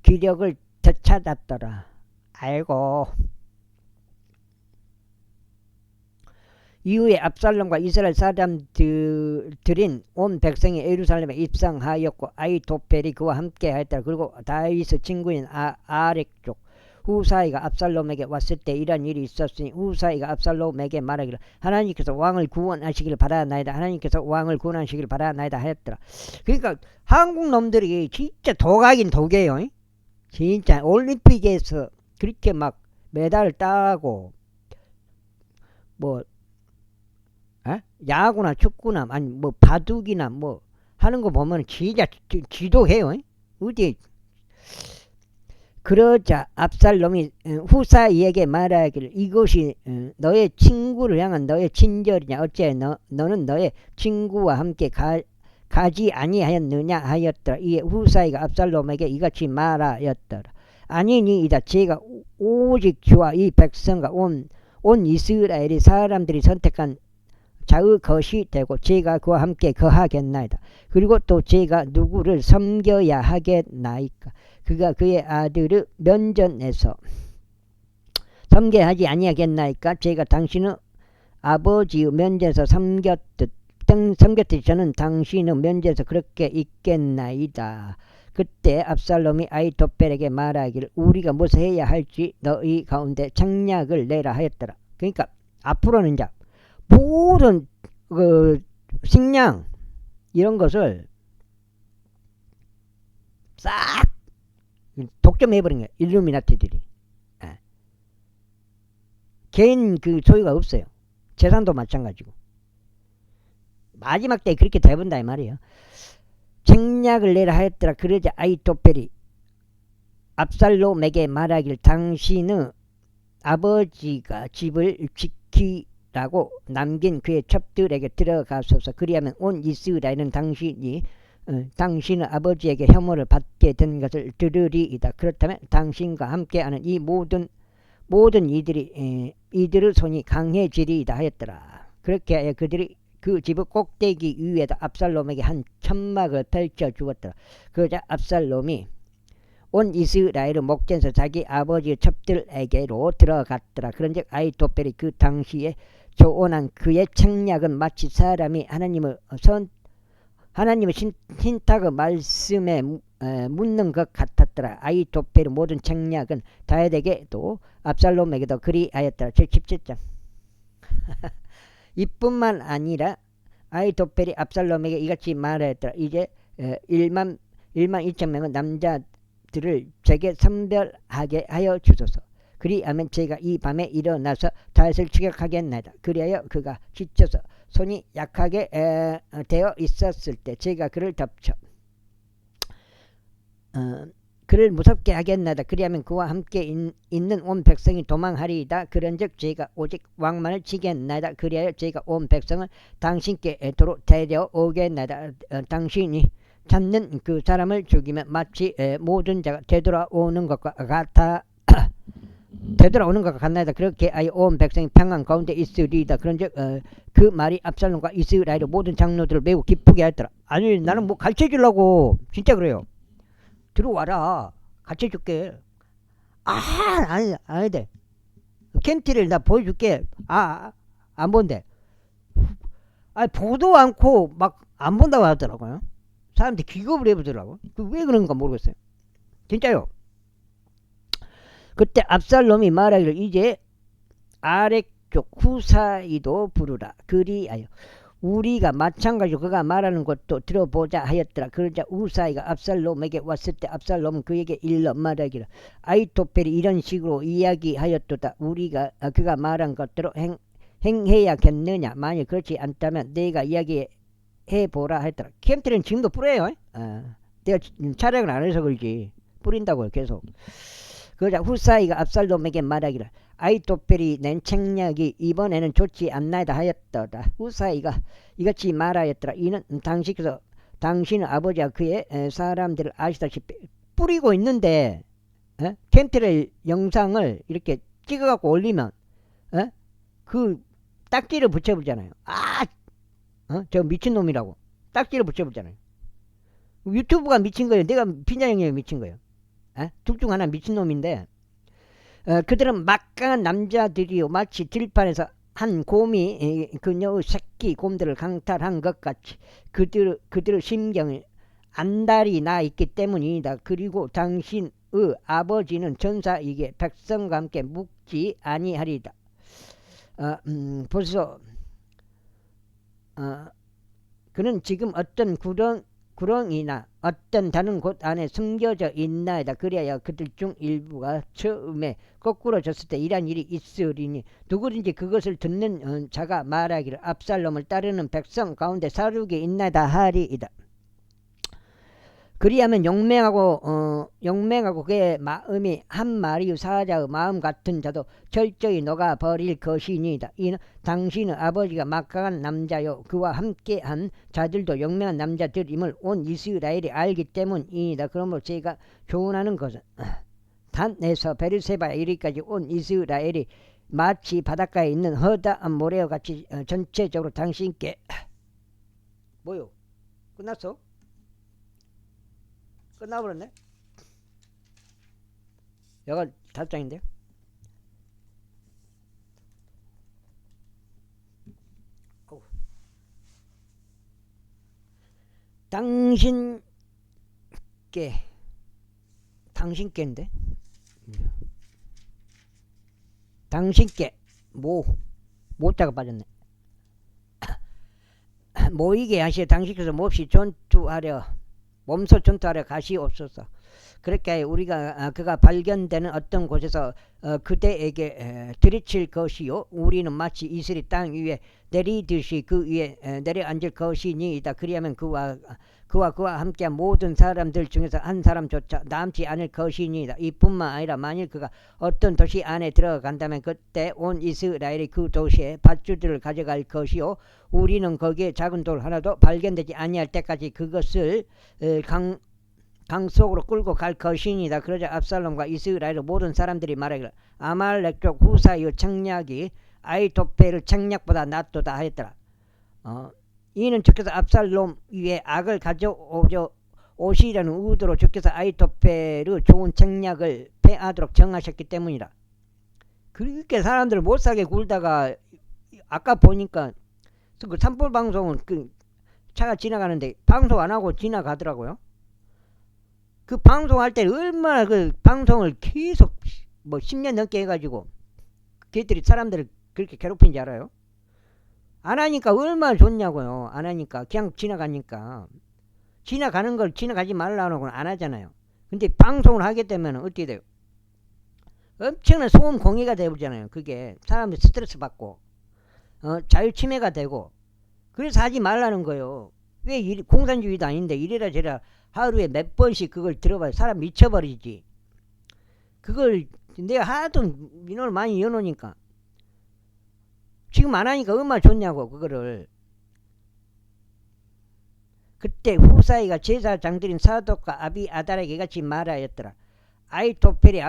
기력을 되찾았더라. 아이고. 이후에 압살롬과 이스라엘 사람들인 온 백성이 예루살렘에 입성하였고 아히토펠이 그와 함께 하였더라. 그리고 다윗의 친구인 아렉 족 후사이가 압살롬에게 왔을 때 이런 일이 있었으니 후사이가 압살롬에게 말하기를 하나님께서 왕을 구원하시길 바라나이다. 하나님께서 왕을 구원하시길 바라나이다 하였더라. 그러니까 한국 놈들이 진짜 독하긴 독해요. 진짜 올림픽에서 그렇게 막 메달을 따고 뭐 야구나 축구나 아니 뭐 바둑이나 뭐 하는 거 보면 진짜 지독해요. 어디 그러자 압살롬이 후사이에게 말하기를 이것이 너의 친구를 향한 너의 친절이냐 어째 너는 너의 친구와 함께 가지 아니하였느냐 하였더라. 이에 후사이가 압살롬에게 이같이 말하였더라. 아니니이다. 제가 오직 주와 이 백성과 온 이스라엘이 사람들이 선택한 자의 것이 되고 제가 그와 함께 거하겠나이다. 그리고 또 제가 누구를 섬겨야 하겠나이까. 그가 그의 아들을 면전에서 섬겨하지 아니하겠나이까. 제가 당신의 아버지의 면전에서 섬겼듯 저는 당신의 면전에서 그렇게 있겠나이다. 그때 압살롬이 아히토펠에게 말하기를 우리가 무엇을 해야 할지 너희 가운데 책략을 내라 하였더라. 그러니까 앞으로는 이제 모든 그 식량 이런 것을 싹 독점해버린 거예요. 일루미나티들이. 개인 그 소유가 없어요. 재산도 마찬가지고. 마지막 때 그렇게 돼본다 이 말이에요. 책략을 내라 하였더라. 그러자 아히토펠이 압살롬에게 말하길 당신의 아버지가 집을 지키라고 남긴 그의 첩들에게 들어가소서. 그리하면 온 이스라엘은 당신의 아버지에게 혐오를 받게 된 것을 들으리이다. 그렇다면 당신과 함께하는 이 모든 이들의 손이 강해지리이다 하였더라. 그렇게 하여 그들이 그 집의 꼭대기 위에다 압살롬에게 한 천막을 펼쳐 주었더라. 그러자 압살롬이 온 이스라엘의 목전에서 자기 아버지의 첩들에게로 들어갔더라. 그런즉 아히토펠이 그 당시에 조언한 그의 책략은 마치 사람이 하나님의 신탁의 말씀에 묻는 것 같았더라. 아히토펠의 모든 책략은 다윗에게도 압살롬에게도 그리하였더라. 17장. 이뿐만 아니라 아히토펠이 압살롬에게 이같이 말하였더라. 이제 1만 2천명의 남자들을 제게 선별하게 하여 주소서. 그리하면 제가 이 밤에 일어나서 다윗을 추격하겠나이다. 그리하여 그가 지쳐서 손이 약하게 되어 있었을 때 제가 그를 덮쳐 그를 무섭게 하겠나이다. 그리하면 그와 함께 있는 온 백성이 도망하리이다. 그런즉 제가 오직 왕만을 치겠나이다. 그리하여 제가 온 백성을 당신께로 데려오겠나이다. 당신이 찾는 그 사람을 죽이면 마치 모든 자가 되돌아오는 것과 같나이다. 그렇게 아예 온 백성이 평안 가운데 있으리이다. 그런즉 그 말이 압살롬과 이스라엘의 모든 장로들을 매우 기쁘게 하였더라. 아니 나는 뭐 가르쳐주려고 진짜 그래요. 들어와라. 가르쳐줄게. 아니 돼. 캠티를 나 보여줄게. 안 본대. 보도 않고 막 안 본다고 하더라고요. 사람들이 기겁을 해보더라고. 왜 그런가 모르겠어요. 진짜요. 그때 압살롬이 말하기를 이제 아래쪽 후사이도 부르라. 그리하여 우리가 마찬가지로 그가 말하는 것도 들어보자 하였더라. 그러자 후사이가 압살롬에게 왔을 때 압살롬은 그에게 일러 말하기를 아히토펠이 이런 식으로 이야기하였도다. 우리가 그가 말한 것대로 행해야겠느냐. 만일 그렇지 않다면 내가 이야기해보라 하였더라. 캠트는 지금도 뿌려요. 내가 촬영을 안 해서 그러지. 뿌린다고요 계속. 그러자 후사이가 압살롬에게 말하기를 아히토펠이 낸 책략이 이번에는 좋지 않나이다 하였더라. 후사이가 이같이 말하였더라. 이는 당신의 아버지와 그의 사람들을 아시다시피 뿌리고 있는데 캠트를 영상을 이렇게 찍어갖고 올리면 그 딱지를 붙여보잖아요. 저 미친놈이라고 딱지를 붙여보잖아요. 유튜브가 미친 거예요. 내가 빈자형이 미친 거예요. 둘 중 하나 미친놈인데 그들은 막강한 남자들이요 마치 들판에서 한 곰이 그녀의 새끼 곰들을 강탈한 것 같이 그들의 심경을 안달이 나 있기 때문이다. 그리고 당신 아버지는 전사에게 백성과 함께 묵지 아니하리다. 벌써 그는 지금 어떤 구렁이나 어떤 다른 곳 안에 숨겨져 있나이다. 그래야 그들 중 일부가 처음에 거꾸로 졌을 때 이란 일이 있으리니 누구든지 그것을 듣는 자가 말하기를 압살롬을 따르는 백성 가운데 사륙이 있나이다 하리이다. 그리하면 용맹하고 그의 마음이 한 마리 사자의 마음 같은 자도 철저히 녹아버릴 것이니이다. 이는 당신의 아버지가 막강한 남자요 그와 함께한 자들도 용맹한 남자들임을 온 이스라엘이 알기 때문이다. 그러므로 제가 조언하는 것은 단에서 베르세바에 이르기까지 온 이스라엘이 마치 바닷가에 있는 허다한 모래와 같이 전체적으로 당신께 뭐요? 끝났어? 끝나버렸네. 여가 5장인데 당신께인데 당신께 모자가 빠졌네. 모이게 하시어 당신께서 몹시 몸소 전투하려 가시옵소서. 그렇게 우리가 그가 발견되는 어떤 곳에서 그대에게 들이칠 것이요 우리는 마치 이스라엘 땅 위에 내리듯이 그 위에 내려앉을 것이니이다. 그리하면 그와 함께한 모든 사람들 중에서 한 사람조차 남지 않을 것이니이다. 이뿐만 아니라 만일 그가 어떤 도시 안에 들어간다면 그때 온 이스라엘이 그 도시에 밧줄들을 가져갈 것이요 우리는 거기에 작은 돌 하나도 발견되지 아니할 때까지 그것을 강 속으로 끌고 갈 것이니이다. 그러자 압살롬과 이스라엘의 모든 사람들이 말하기를 아말렉족 후사의 책략이 아히토펠의 책략보다 낫도다 하였더라. 이는 주께서 압살롬 위에 악을 가져오시려는 의도로 주께서 아히토펠의 좋은 책략을 패하도록 정하셨기 때문이라. 그렇게 사람들을 못살게 굴다가 아까 보니까 그 산불 방송은 그 차가 지나가는데 방송 안 하고 지나가더라고요. 그 방송할 때 얼마나 그 방송을 계속 10년 넘게 해가지고 걔들이 사람들을 그렇게 괴롭힌지 알아요? 안 하니까 얼마나 좋냐고요. 안 하니까 그냥 지나가니까. 지나가는 걸 지나가지 말라고 안 하잖아요. 근데 방송을 하게 되면 어떻게 돼요? 엄청난 소음 공해가 되잖아요. 그게 사람들이 스트레스 받고 자유 침해가 되고 그래서 하지 말라는 거예요. 왜 공산주의도 아닌데 이래라 저래라 하루에 몇 번씩 그걸 들어봐요. 사람 미쳐버리지. 그걸 내가 하도 민원을 많이 여놓으니까 지금 안 하니까 얼마나 좋냐고. 그거를 그때 후사이가 제사장들인 사독과 아비아달에게 같이 말하였더라. 아히토펠이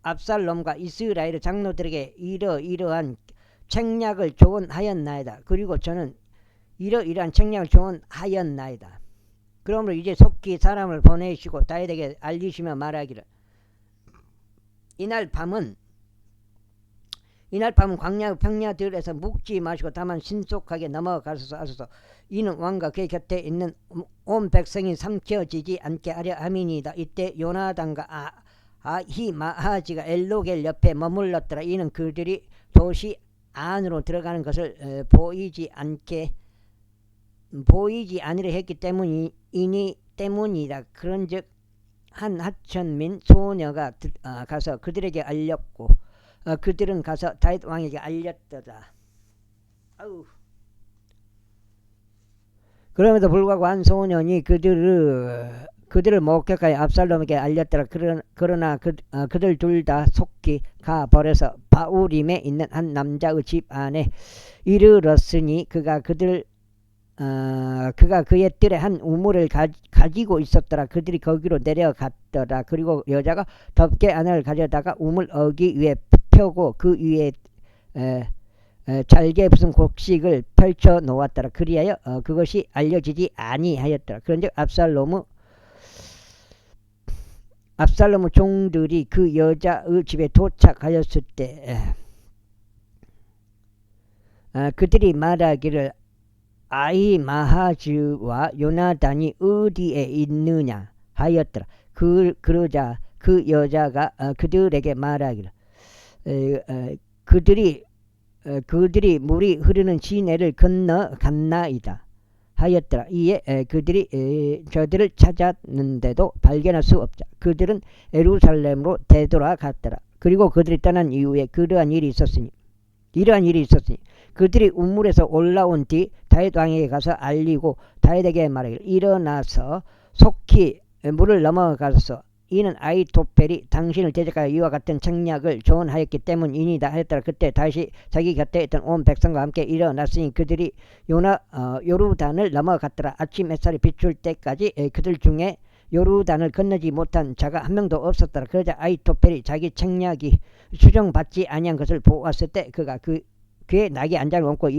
압살롬과 이스라엘의 장로들에게 이러이러한 책략을 조언하였나이다. 그리고 저는 이러이러한 책략을 조언하였나이다. 그러므로 이제 속히 사람을 보내시고 다윗에게 알리시며 말하기를 이날 밤은 광야 평야들에서 묵지 마시고 다만 신속하게 넘어가소서 하소서. 이는 왕과 그의 곁에 있는 온 백성이 삼켜지지 않게 하려 함이니이다. 이때 요나단과 아히마아지가 엘로겔 옆에 머물렀더라. 이는 그들이 도시 안으로 들어가는 것을 보이지 않으려 했기 때문이다. 그런즉 한 하천민 소녀가 가서 그들에게 알렸고 그들은 가서 다윗 왕에게 알렸더라. 그럼에도 불구하고 한 소년이 그들을 목격하여 압살롬에게 알렸더라. 그러나 그들 둘 다 속히 가버려서 바우림에 있는 한 남자의 집 안에 이르렀으니 그가 그의 뜰에 한 우물을 가지고 있었더라. 그들이 거기로 내려갔더라. 그리고 여자가 덮개 안을 가져다가 우물 어기 위에 펴고 그 위에 잘게 부순 곡식을 펼쳐 놓았더라. 그리하여 그것이 알려지지 아니하였더라. 그런즉 압살롬의 종들이 그 여자의 집에 도착하였을 때 그들이 말하기를 아히마하즈와 요나단이 어디에 있느냐 하였더라. 그러자 그 여자가 그들에게 말하기를 그들이 물이 흐르는 시내를 건너 갔나이다 하였더라. 이에 그들이 저들을 찾았는데도 발견할 수 없자 그들은 예루살렘으로 되돌아갔더라. 그리고 그들이 떠난 이후에 이러한 일이 있었으니 그들이 우물에서 올라온 뒤 다윗 왕에게 가서 알리고 다윗에게 말하기를 일어나서 속히 물을 넘어가서 이는 아히토펠이 당신을 대적하여 이와 같은 책략을 조언하였기 때문이니이다 하였더라. 그때 다시 자기 곁에 있던 온 백성과 함께 일어났으니 그들이 요르단을 넘어갔더라. 아침 햇살이 비출 때까지 그들 중에 요르단을 건너지 못한 자가 한 명도 없었더라. 그러자 아히토펠이 자기 책략이 수정받지 아니한 것을 보았을 때 그가 그의 낙에 안장을 얹고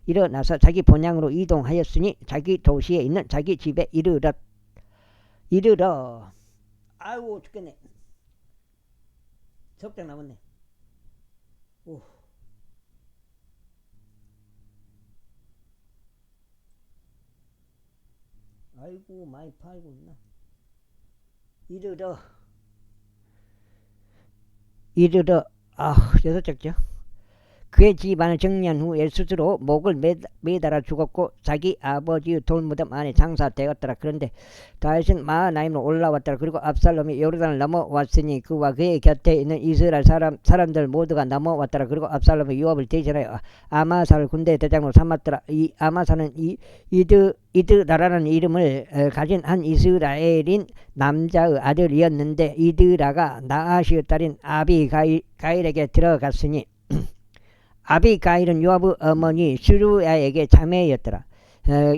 일어나서 자기 본향으로 이동하였으니 자기 도시에 있는 자기 집에 이르러 아이고 죽겠네. 석장 남았네. 오. 아이고 많이 팔고 있나. 이르러 6장죠. 그의 집안을 정리한 후에 스스로 목을 매달아 죽었고 자기 아버지의 돌무덤 안에 장사되었더라. 그런데 다윗은 마하나임으로 올라왔더라. 그리고 압살롬이 요르단을 넘어왔으니 그와 그의 곁에 있는 이스라엘 사람들 모두가 넘어왔더라. 그리고 압살롬이 요압을 대신하여 아마사를 군대 대장으로 삼았더라. 이 아마사는 이드라라는 이름을 가진 한 이스라엘인 남자의 아들이었는데 이드라가 나아시의 딸인 아비가일에게 들어갔으니 아비가일은 요압의 어머니 스루야에게 자매였더라.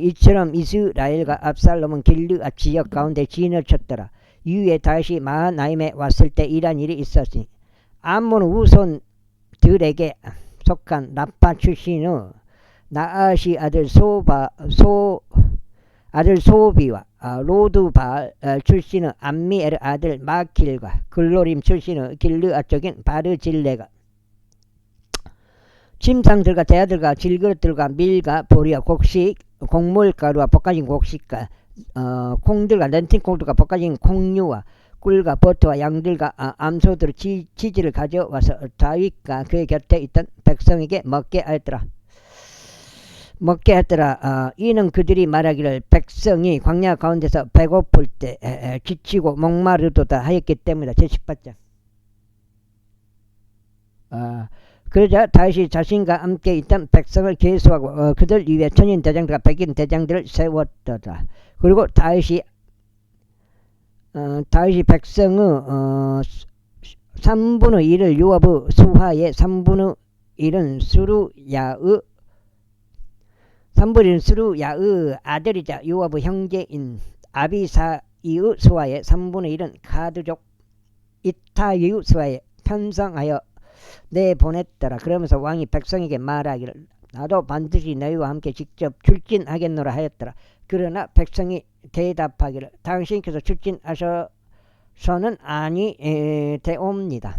이처럼 이스라엘과 압살롬은 길르앗 지역 가운데 진을 쳤더라. 이후에 다시 마하나임에 왔을 때 이러한 일이 있었으니 암몬 후손들에게 속한 라파 출신의 나아시 아들 소비와 로드발 출신의 암미엘 아들 마킬과 글로림 출신의 길르앗 쪽인 바르질레가 침상들과 대야들과 질그릇들과 밀과 보리와 곡식 곡물가루와 볶아진 곡식과 콩들과 렌틴콩들과 볶아진 콩류와 꿀과 버터와 양들과 암소들 치즈를 가져와서 다윗과 그의 곁에 있던 백성에게 먹게 하였더라. 이는 그들이 말하기를 백성이 광야 가운데서 배고플 때 지치고 목마르도다 하였기 때문이다. 제18장. 그러자 다윗이 자신과 함께 있던 백성을 계수하고 그들 위에 천인 대장들과 백인 대장들을 세웠더라. 그리고 다윗이 백성의 3분의 1을 요압의 수하에 3분의 1은 스루야의 아들이자 요압의 형제인 아비사이의 수하에 3분의 1은 가드족 이타이의 수하에 편성하여 내보냈더라. 그러면서 왕이 백성에게 말하기를 나도 반드시 너희와 함께 직접 출진하겠노라 하였더라. 그러나 백성이 대답하기를 당신께서 출진하셔서는 아니 되옵니다.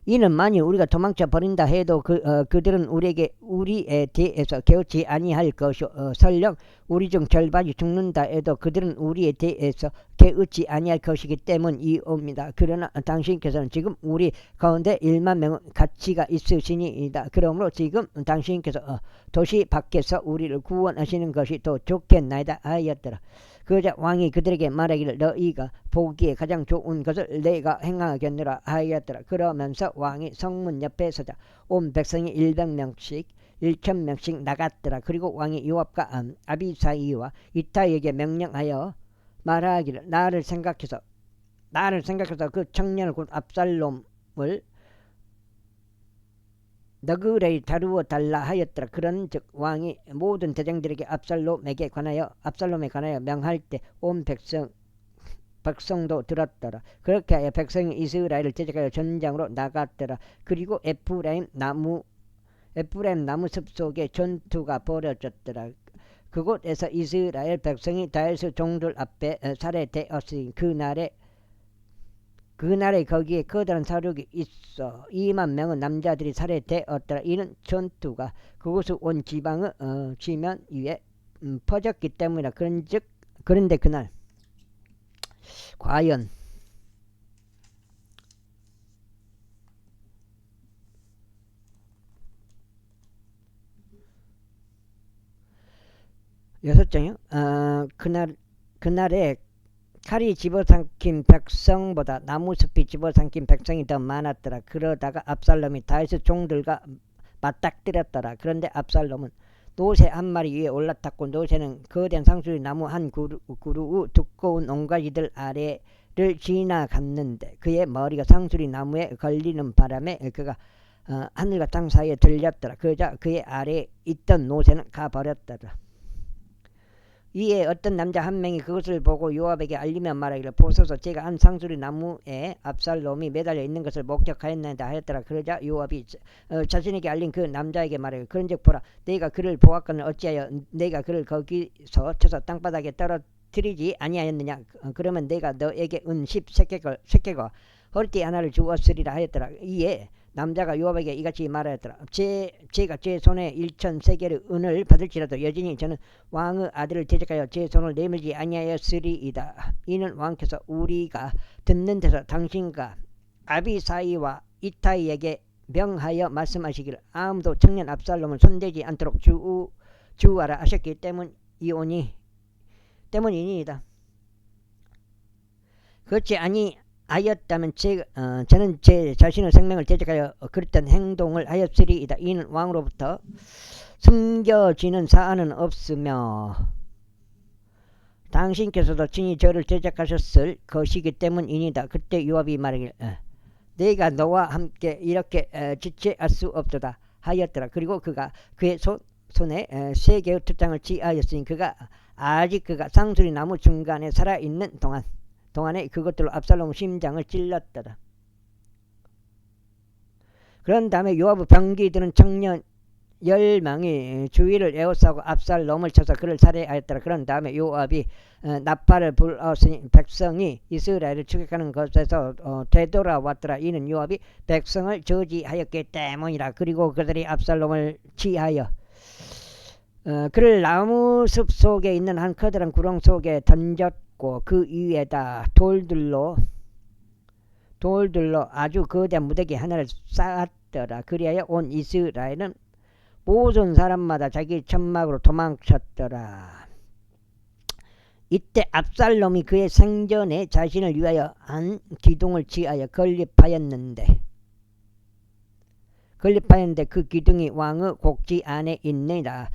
이는 만일 우리가 도망쳐 버린다 해도 그들은 우리에 대해서 깨우치 아니할 것이요 설령 우리 중 절반이 죽는다 해도 그들은 우리에 대해서 깨우치 아니할 것이기 때문이옵니다. 그러나 당신께서는 지금 우리 가운데 1만 명은 가치가 있으시니이다. 그러므로 지금 당신께서 도시 밖에서 우리를 구원하시는 것이 더 좋겠나이다 하였더라. 그러자 왕이 그들에게 말하기를 너희가 보기에 가장 좋은 것을 내가 행하겠노라 하였더라. 그러면서 왕이 성문 옆에 서자 온 백성이 1,000명씩 나갔더라. 그리고 왕이 요압과 아비사이와 이타이에게 명령하여 말하기를 나를 생각해서 그 청년을 곧 압살롬을 너그레이 다루어 달라 하였더라. 그런즉 왕이 모든 대장들에게 압살롬에 관하여 명할 때 온 백성도 들었더라. 그렇게 하여 백성이 이스라엘을 대적하여 전장으로 나갔더라. 그리고 에프라임 나무 숲 속에 전투가 벌어졌더라. 그곳에서 이스라엘 백성이 다윗의 종들 앞에 살해되었으니 그날에 거기에 커다란 사륙이 있어 2만 명의 남자들이 살해되었더라. 이는 전투가 그곳의 온 지방의 지면 위에 퍼졌기 때문이라. 그런데 그날 과연 6장이요? 그날에 칼이 집어삼킨 백성보다 나무숲이 집어삼킨 백성이 더 많았더라. 그러다가 압살롬이 다윗의 종들과 맞닥뜨렸더라. 그런데 압살롬은 노새 한 마리 위에 올라탔고 노새는 거대한 상수리 나무 한 그루 두꺼운 옹가지들 아래를 지나갔는데 그의 머리가 상수리 나무에 걸리는 바람에 그가 하늘과 땅 사이에 들렸더라. 그러자 그의 아래에 있던 노새는 가버렸더라. 이에 어떤 남자 한 명이 그것을 보고 요압에게 알리며 말하기를 보소서 제가 한 상수리 나무에 압살롬이 매달려 있는 것을 목격하였나이다 하였더라. 그러자 요압이 자신에게 알린 그 남자에게 말하기를 그런즉 보라 내가 그를 보았거늘 어찌하여 내가 그를 거기서 쳐서 땅바닥에 떨어뜨리지 아니하였느냐. 그러면 내가 너에게 은 10세겔과 허리띠 하나를 주었으리라 하였더라. 이에 남자가 요압에게 이같이 말하였더라. 제가 제 손에 1000세겔의 은을 받을지라도 여전히 저는 왕의 아들을 대적하여 제 손을 내밀지 아니하였으리이다. 이는 왕께서 우리가 듣는 데서 당신과 아비사이와 이타이에게 명하여 말씀하시기를 아무도 청년 압살롬을 손대지 않도록 주하라 하셨기 때문이니이다. 그렇지 아니하였다면 저는 제 자신의 생명을 대적하여 그랬던 행동을 하였으리이다. 이는 왕으로부터 숨겨지는 사안은 없으며 당신께서도 친히 저를 대적하셨을 것이기 때문이니다. 그때 요압이 말하기를 내가 너와 함께 이렇게 지체할 수 없도다 하였더라. 그리고 그가 그의 손에 3개의 투장을 취하였으니 그가 상수리 나무 중간에 살아있는 동안에 그것들로 압살롬 심장을 찔렀더라. 그런 다음에 요압의 병기들은 청년 10명이 주위를 에워싸고 압살롬을 쳐서 그를 살해하였더라. 그런 다음에 요압이 나팔을 불었으니 백성이 이스라엘을 추격하는 것에서 되돌아왔더라. 이는 요압이 백성을 저지하였기 때문이라. 그리고 그들이 압살롬을 취하여 그를 나무숲 속에 있는 한 커다란 구렁 속에 던졌고 그 위에다 돌들로 아주 거대한 무더기 하나를 쌓았더라. 그리하여 온 이스라엘은 모든 사람마다 자기 천막으로 도망쳤더라. 이때 압살롬이 그의 생전에 자신을 위하여 한 기둥을 취하여 건립하였는데 그 기둥이 왕의 곡지 안에 있느니라.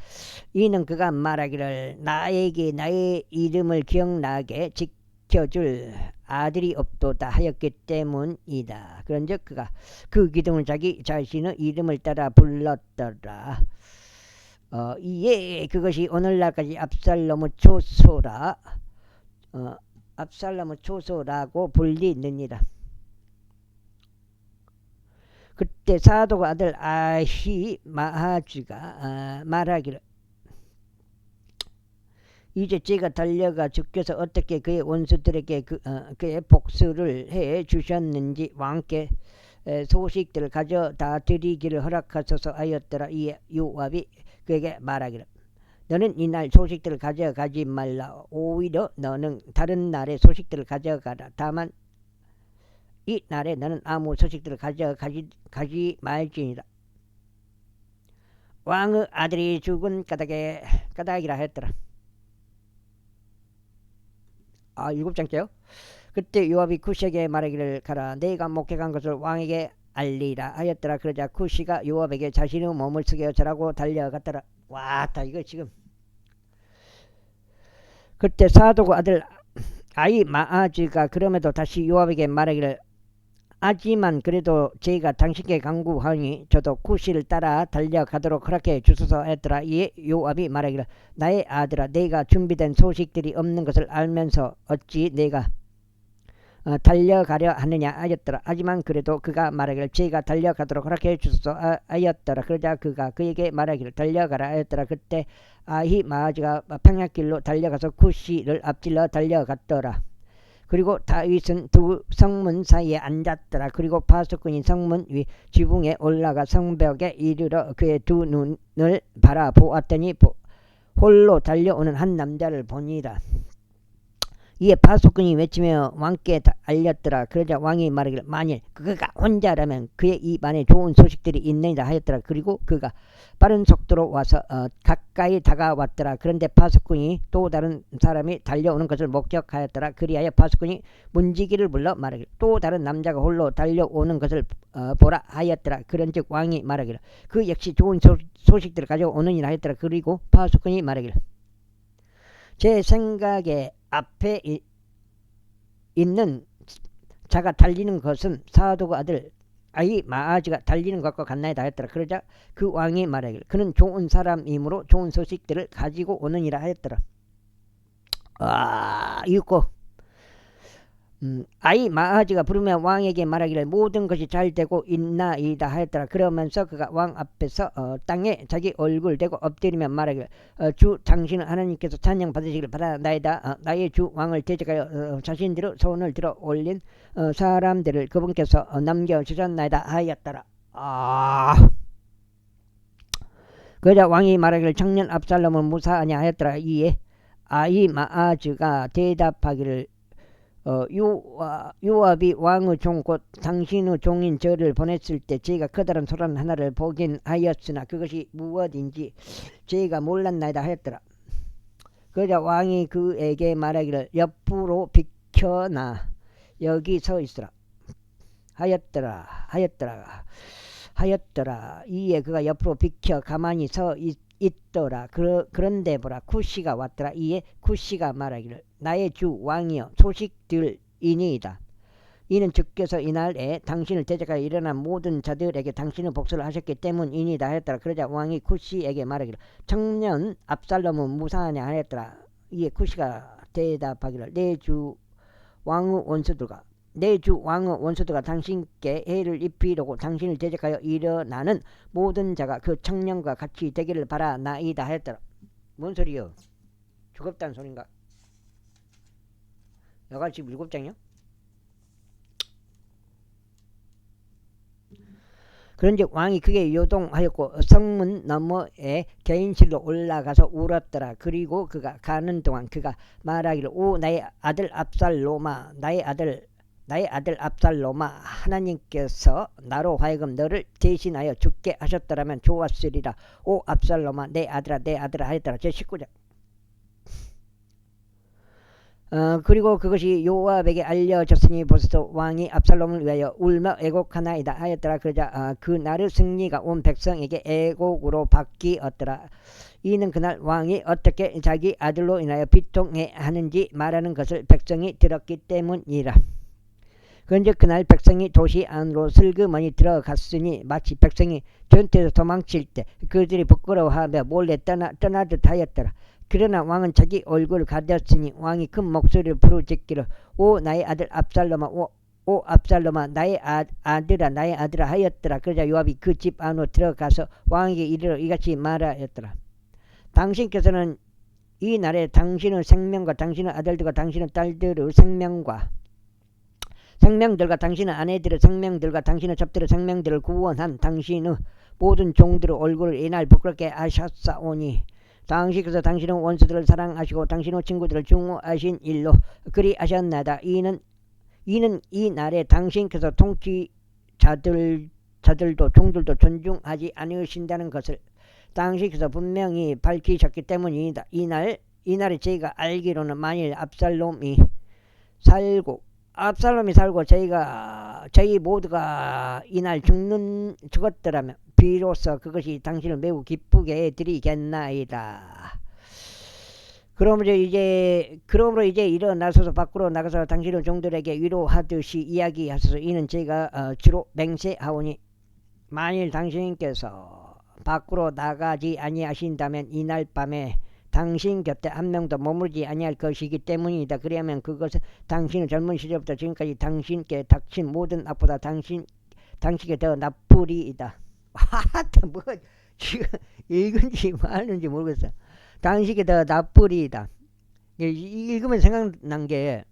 이는 그가 말하기를 나에게 나의 이름을 기억나게 지켜줄 아들이 없도다 하였기 때문이다. 그런즉 그가 그 기둥을 자기 자신의 이름을 따라 불렀더라. 이에 그것이 오늘날까지 압살롬의 초소라고 불리느니라. 그때 사독의 아들 아히마아즈가 말하기를 이제 제가 달려가 주께서 어떻게 그의 원수들에게 그의 복수를 해 주셨는지 왕께 소식들을 가져다 드리기를 허락하소서 하였더라. 이에 요압이 그에게 말하기를 너는 이날 소식들을 가져가지 말라. 오히려 너는 다른 날에 소식들을 가져가라. 다만 이 날에 너는 아무 소식들을 가지 말지니라. 왕의 아들이 죽은 까닭이라 했더라. 7장째요. 그때 요압이 쿠시에게 말하기를 가라. 내가 목격한 것을 왕에게 알리라 하였더라. 그러자 쿠시가 요압에게 자신의 몸을 숙여 절하고 달려갔더라. 왔다 이거 지금. 그때 사독의 아들 아히마아즈가 그럼에도 다시 요압에게 말하기를 하지만 그래도 제가 당신께 간구하니 저도 쿠시를 따라 달려가도록 허락해 주소서 했더라. 이에 요압이 말하기를 나의 아들아 내가 준비된 소식들이 없는 것을 알면서 어찌 내가 달려가려 하느냐 하였더라. 하지만 그래도 그가 말하기를 제가 달려가도록 허락해 주소서 하였더라. 그러자 그가 그에게 말하기를 달려가라 하였더라. 그때 아히마아즈가 평야길로 달려가서 쿠시를 앞질러 달려갔더라. 그리고 다윗은 두 성문 사이에 앉았더라. 그리고 파수꾼이 성문 위 지붕에 올라가 성벽에 이르러 그의 두 눈을 바라보았더니 홀로 달려오는 한 남자를 보니라. 이에 파수꾼이 외치며 왕께 알렸더라. 그러자 왕이 말하기를 만일 그가 혼자라면 그의 입 안에 좋은 소식들이 있느니라 하였더라. 그리고 그가 빠른 속도로 와서 가까이 다가왔더라. 그런데 파수꾼이 또 다른 사람이 달려오는 것을 목격하였더라. 그리하여 파수꾼이 문지기를 불러 말하기를 또 다른 남자가 홀로 달려오는 것을 보라 하였더라. 그런즉 왕이 말하기를 그 역시 좋은 소식들을 가져오느니라 하였더라. 그리고 파수꾼이 말하기를 제 생각에 앞에 있는 자가 달리는 것은 사도가 아들 아히마아즈가 달리는 것과 같나이다 하였더라. 그러자 그 왕이 말하기를 그는 좋은 사람이므로 좋은 소식들을 가지고 오느니라 하였더라. 읽고 아히마아즈가 부르며 왕에게 말하기를 모든 것이 잘 되고 있나이다 하였더라. 그러면서 그가 왕 앞에서 땅에 자기 얼굴 대고 엎드리며 말하기를 주 당신은 하나님께서 찬양 받으시기를 바라나이다. 나의 주 왕을 대적하여 자신들의 손을 들어 올린 사람들을 그분께서 남겨주셨나이다 하였더라. 그러자 왕이 말하기를 청년 압살롬은 무사하냐 하였더라. 이에 아히마아즈가 대답하기를 요압이 왕의 종 곧 당신의 종인 저를 보냈을 때 제가 커다란 소란 하나를 보긴 하였으나 그것이 무엇인지 제가 몰랐나이다 하였더라. 그러자 왕이 그에게 말하기를 옆으로 비켜나 여기 서 있으라 하였더라. 이에 그가 옆으로 비켜 가만히 서 있더라. 그런데 보라 쿠시가 왔더라. 이에 쿠시가 말하기를 나의 주 왕이여 소식들이니이다. 이는 주께서 이날에 당신을 대적하여 일어난 모든 자들에게 당신의 복수를 하셨기 때문이니이다 하였더라. 그러자 왕이 쿠시에게 말하기를 청년 압살롬은 무사하냐 하였더라. 이에 쿠시가 대답하기를 내 주 왕의 원수들과 당신께 해를 입히려고 당신을 대적하여 일어나는 모든 자가 그 청년과 같이 되기를 바라나이다 하였더라. 뭔 소리요? 죽었다는 소린가? 여가 지금 7장이요? 그런즉 왕이 크게 요동하였고 성문 너머에 개인실로 올라가서 울었더라. 그리고 그가 가는 동안 그가 말하기를 오 나의 아들 압살롬아 나의 아들 압살롬아 하나님께서 나로 하여금 너를 대신하여 죽게 하셨더라면 좋았으리라. 오 압살롬아 내 아들아 하였더라. 제19장. 그리고 그것이 요압에게 알려졌으니 보소서 왕이 압살롬을 위하여 울며 애곡하나이다 하였더라. 그러자 그 날의 승리가 온 백성에게 애곡으로 바뀌었더라. 이는 그날 왕이 어떻게 자기 아들로 인하여 비통해하는지 말하는 것을 백성이 들었기 때문이라. 그런즉 그날 백성이 도시 안으로 슬그머니 들어갔으니 마치 백성이 전투에서 도망칠 때 그들이 부끄러워하며 몰래 떠나듯 하였더라. 그러나 왕은 자기 얼굴을 가렸으니 왕이 큰 목소리를 부르짖기를 오 나의 아들 압살롬아 오 압살롬아 나의 아들아 하였더라. 그러자 요압이 그 집 안으로 들어가서 왕에게 이르러 이같이 말하였더라. 당신께서는 이 날에 당신의 생명과 당신의 아들들과 당신의 딸들의 생명들과 당신의 아내들의 생명들과 당신의 첩들의 생명들을 구원한 당신의 모든 종들의 얼굴을 이날 부끄럽게 하셨사오니 당신께서 당신의 원수들을 사랑하시고 당신의 친구들을 중호하신 일로 그리하셨나이다. 이는 이 날에 당신께서 통치자들도 종들도 존중하지 않으신다는 것을 당신께서 분명히 밝히셨기 때문이다. 이날에 저희가 알기로는 만일 압살롬이 살고 저희 모두가 이날 죽었더라면 비로소 그것이 당신을 매우 기쁘게 드리겠나이다. 그러므로 이제 일어나셔서 밖으로 나가서 당신의 종들에게 위로하듯이 이야기하소서. 이는 저희가 주로 맹세하오니 만일 당신께서 밖으로 나가지 아니하신다면 이날 밤에 당신 곁에 한 명도 머무르지 아니할 것이기 때문이다. 그리하면 그것은 당신의 젊은 시절부터 지금까지 당신께 닥친 모든 악보다 당신께 더 나쁘리이다. 뭐 지금 읽은지 말는지 모르겠어. 당신께 더 나쁘리이다. 읽으면 생각난 게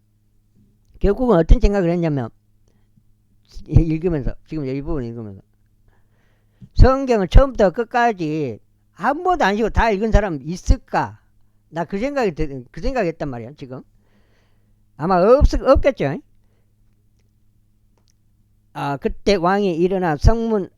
결국은 어떤 생각을 했냐면 읽으면서 지금 이 부분 읽으면서 성경을 처음부터 끝까지 한 번도 안 쉬고 다 읽은 사람 있을까? 나 그 생각했단 말이야 지금. 아마 없겠죠. 그때 왕이 일어나 성문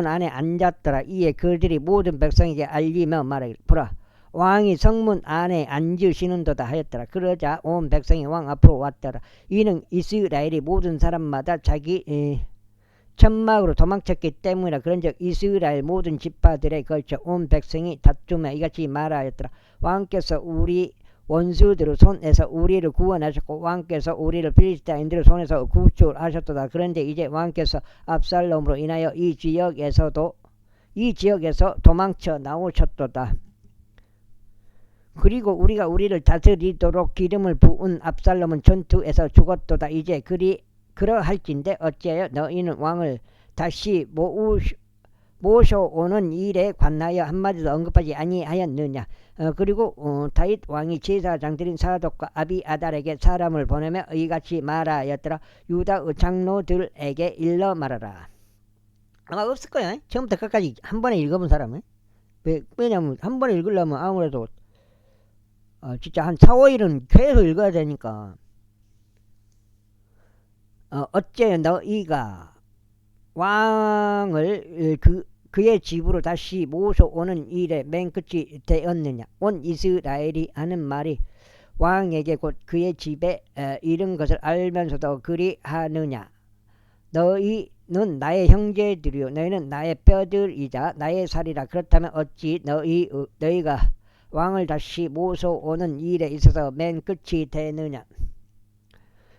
안에 앉았더라. 이에 그들이 모든 백성에게 알리며 말하기를 보라 왕이 성문 안에 앉으시는도다 하였더라. 그러자 온 백성이 왕 앞으로 왔더라. 이는 이스라엘이 모든 사람마다 자기 천막으로 도망쳤기 때문이라. 그런즉 이스라엘 모든 지파들에 걸쳐 온 백성이 다투며 이같이 말하였더라. 왕께서 우리 원수들의 손에서 우리를 구원하셨고 왕께서 우리를 필리스타인들의 손에서 구출하셨도다. 그런데 이제 왕께서 압살롬으로 인하여 이 지역에서 도망쳐 나오셨도다. 그리고 우리가 우리를 다스리도록 기름을 부은 압살롬은 전투에서 죽었도다. 이제 그러할진대 어찌하여 너희는 왕을 다시 모셔오는 일에 관하여 한마디도 언급하지 아니하였느냐. 그리고 다윗 왕이 제사장들인 사독과 아비아달에게 사람을 보내며 이같이 말하였더라. 유다의 장로들에게 일러 말하라. 아마 없을 거야. 처음부터 끝까지 한 번에 읽어본 사람은. 왜냐면 한 번에 읽으려면 아무래도 진짜 한 4, 5일은 계속 읽어야 되니까. 어째 너희가 왕을 그의 집으로 다시 모셔오는 일에 맨 끝이 되었느냐. 온 이스라엘이 하는 말이 왕에게 곧 그의 집에 이른 것을 알면서도 그리하느냐. 너희는 나의 형제들이요 너희는 나의 뼈들이자 나의 살이라. 그렇다면 어찌 너희가 왕을 다시 모셔오는 일에 있어서 맨 끝이 되느냐.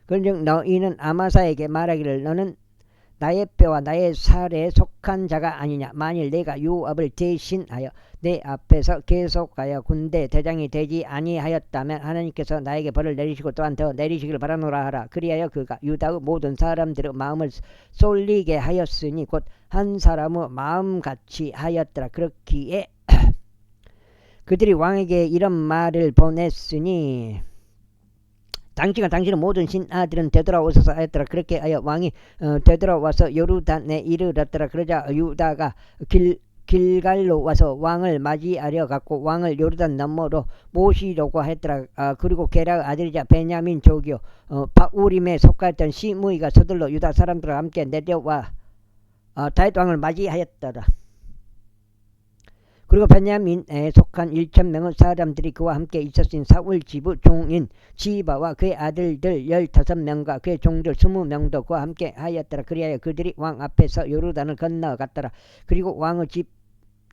그런즉 너희는 아마사에게 말하기를 너는 나의 뼈와 나의 살에 속한 자가 아니냐. 만일 내가 요압을 대신하여 내 앞에서 계속하여 군대 대장이 되지 아니하였다면 하나님께서 나에게 벌을 내리시고 또한 더 내리시기를 바라노라 하라. 그리하여 그가 유다의 모든 사람들의 마음을 쏠리게 하였으니 곧 한 사람의 마음같이 하였더라. 그렇기에 그들이 왕에게 이런 말을 보냈으니 당신은 모든 신하들은 되돌아오소서 하였더라. 그렇게 하여 왕이 되돌아와서 요르단에 이르렀더라. 그러자 유다가 길갈로 와서 왕을 맞이하려 갔고 왕을 요르단 너머로 모시려고 했더라. 그리고 게라 아들이자 베냐민 족이요 바우림에 속하였던 시므이가 서둘러 유다 사람들과 함께 내려와 다윗 왕을 맞이하였더라. 그리고 베냐민에 속한 1,000명의 사람들이 그와 함께 있었으니 사울 집의 종인 지바와 그의 아들들 15명과 그의 종들 20명도 그와 함께 하였더라. 그리하여 그들이 왕 앞에서 요르단을 건너갔더라. 그리고 왕의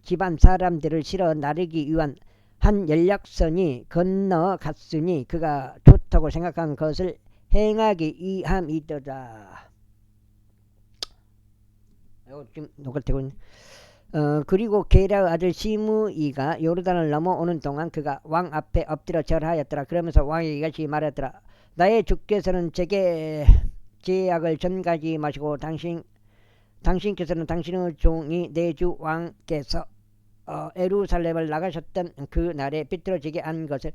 집안 사람들을 실어 나르기 위한 한 연락선이 건너갔으니 그가 좋다고 생각한 것을 행하기 위함이더라. 이거 지금 녹화되고 있네. 그리고 게라 아들 시므이가 요르단을 넘어오는 동안 그가 왕 앞에 엎드려 절하였더라. 그러면서 왕이 이같이 말했더라. 나의 주께서는 제게 제약을 전가지 마시고 당신께서는 당신의 종이 내 주 왕께서 에루살렘을 나가셨던 그 날에 삐뚤어지게 한 것을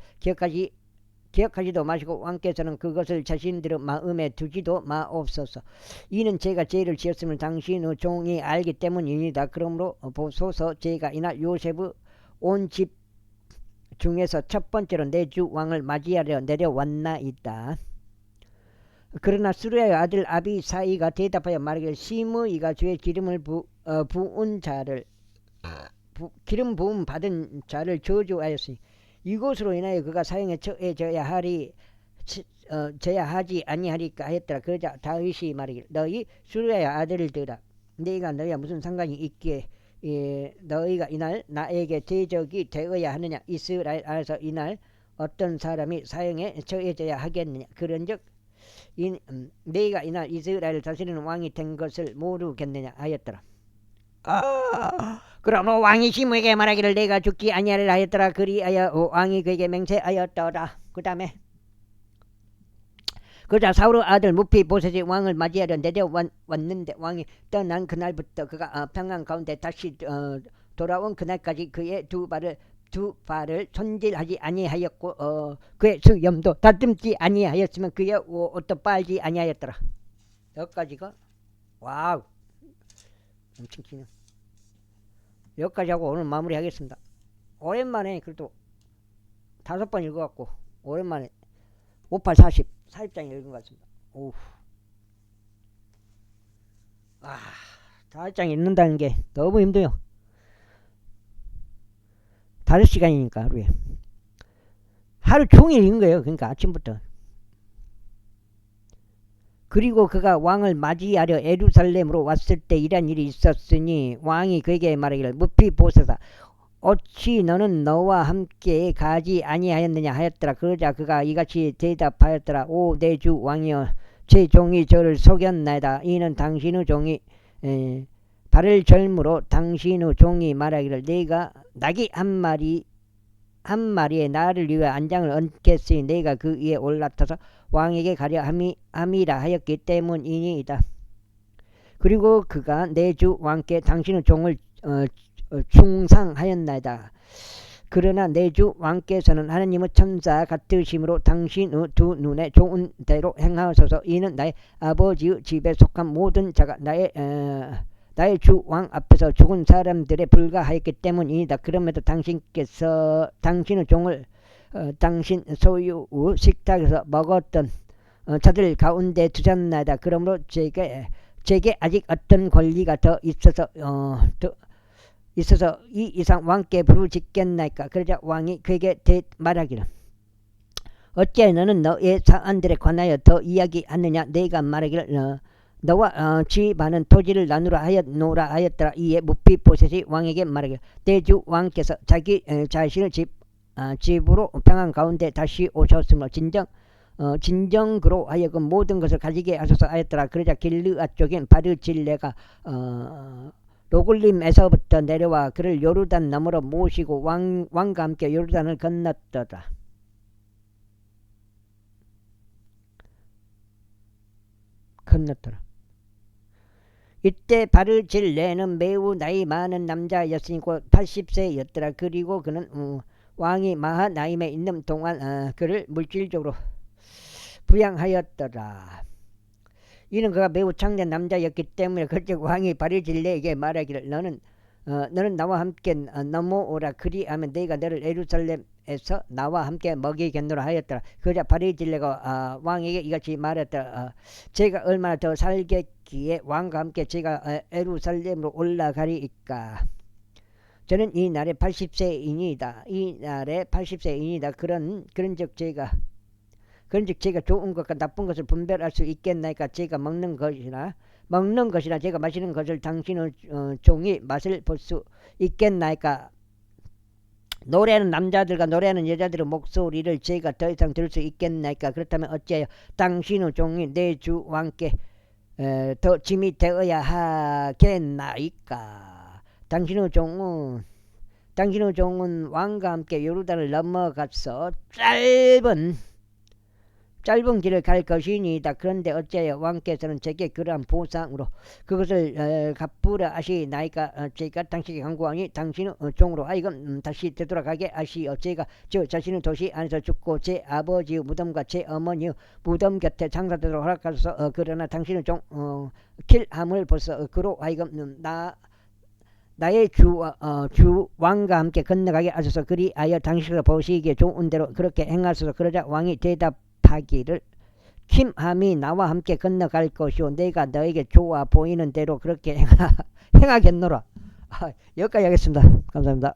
기억하지도 마시고 왕께서는 그것을 자신들의 마음에 두지도 마옵소서. 이는 제가 죄를 지었음을 당신의 종이 알기 때문이니다. 그러므로 보소서 제가 이날 요셉의 온 집 중에서 첫 번째로 내 주 왕을 맞이하려 내려왔나이다. 그러나 수르야의 아들 아비사이가 대답하여 말하기를 시므이가 주의 기름을 부은 자를 기름 부음 받은 자를 저주하였으니 이것으로 인하여 그가 사형에 처해져야 하지 아니하리까 하였더라. 그러자 다윗이 말하기를 너희 수르야의 아들들아 너희가 무슨 상관이 있기에 너희가 이날 나에게 대적이 되어야 하느냐. 이스라엘 안에서 이날 어떤 사람이 사형에 처해져야 하겠느냐. 그런즉 너희가 이날 이스라엘을 다스리는 왕이 된 것을 모르겠느냐 하였더라. 그러므로 왕이 시므에게 말하기를 내가 죽지 아니하리라 하였더라. 그리하여 왕이 그에게 맹세하였더라. 그 다음에 그러자 사울의 아들 무피보셋이 왕을 맞이하려 내려왔는데 왕이 떠난 그날부터 그가 평안 가운데 다시 돌아온 그날까지 그의 두 발을 손질하지 아니하였고 그의 수염도 다듬지 아니하였으면 그의 옷도 빨지 아니하였더라. 여기까지가 와우 엄청 기네. 여기까지 하고 오늘 마무리하겠습니다. 오랜만에 그래도 5번 읽어갖고 오랜만에 58, 40 4입장이 읽은 것 같습니다. 오우. 4입장 읽는다는 게 너무 힘들어요. 5시간이니까 하루에. 하루 종일 읽은 거예요. 그러니까 아침부터. 그리고 그가 왕을 맞이하려 예루살렘으로 왔을 때 이런 일이 있었으니 왕이 그에게 말하기를 무피보사사 어찌 너는 너와 함께 가지 아니하였느냐 하였더라. 그러자 그가 이같이 대답하였더라. 오 내 주 왕이여 제 종이 저를 속였나이다. 이는 당신의 종이 발을 절므로 당신의 종이 말하기를 내가 낙이 한 마리에 나를 위해 안장을 얹겠으니 내가 그 위에 올라타서 왕에게 가려 함이라 하였기 때문이니이다. 그리고 그가 내 주 왕께 당신의 종을 충상하였나이다. 그러나 내 주 왕께서는 하나님의 천사 같으심으로 당신의 두 눈에 좋은 대로 행하소서. 이는 나의 아버지의 집에 속한 모든 자가 나의 주 왕 앞에서 죽은 사람들에 불과하였기 때문이다. 그럼에도 당신께서 당신의 종을 당신 소유의 식탁에서 먹었던 자들 가운데 두셨나이다. 그러므로 제게 아직 어떤 권리가 더 있어서 이 이상 왕께 부르짖겠나이까. 그러자 왕이 그에게 말하기를 어찌 너는 너의 사안들에 관하여 더 이야기하느냐. 내가 말하기를 너와 집안은 토지를 나누라 하였더라. 이에 무피보셋이 왕에게 말하기를 내 주 왕께서 자기 자신의 집으로 평안 가운데 다시 오셨으므로 진정그로 하여금 모든 것을 가지게 하소서 하였더라. 그러자 길르앗 쪽인 바르질레가 로글림에서부터 내려와 그를 요르단 너머로 모시고 왕과 함께 요르단을 건넜더라. 이때 바르질레는 매우 나이 많은 남자였으니 곧 80세였더라. 그리고 그는 왕이 마하나임에 있는 동안 그를 물질적으로 부양하였더라. 이는 그가 매우 창대한 남자였기 때문에 그때 왕이 바르질레에게 말하기를 너는 나와 함께 넘어오라. 그리하면 내가 너를 예루살렘에서 나와 함께 먹이겠노라 하였더라. 그러자 바르질레가 왕에게 이같이 말했더라. 제가 얼마나 더 살겠기에 왕과 함께 제가 예루살렘으로 올라가리이까. 저는 이 날에 80세이니다. 그런즉 제가 좋은 것과 나쁜 것을 분별할 수 있겠나이까. 제가 먹는 것이나 제가 마시는 것을 당신의 종이 맛을 볼 수 있겠나이까. 노래하는 남자들과 노래하는 여자들의 목소리를 제가 더 이상 들을 수 있겠나이까. 그렇다면 어찌하여 당신의 종이 내 주 왕께 더 짐이 되어야 하겠나이까. 당신의 종은 왕과 함께 요르단을 넘어가서 짧은 길을 갈 것이니이다. 그런데 어찌하여 왕께서는 제게 그러한 보상으로 그것을 갚으라 하시나이까. 제가 당신에게 간구하니 당신의 종으로 하여금 다시 되돌아가게 하시어 제가 저 자신의 도시 안에서 죽고 제 아버지의 무덤과 제 어머니의 무덤 곁에 장사되도록 허락하소서. 그러나 당신의 종 킬함을 벌써 그로 하여금 나의 주 왕과 함께 건너가게 하소서. 그리하여 당신께서 보시기에 좋은 대로 그렇게 행하소서. 그러자 왕이 대답하기를 킴함이 나와 함께 건너갈 것이오. 내가 너에게 좋아 보이는 대로 그렇게 행하겠노라. 여기까지 하겠습니다. 감사합니다.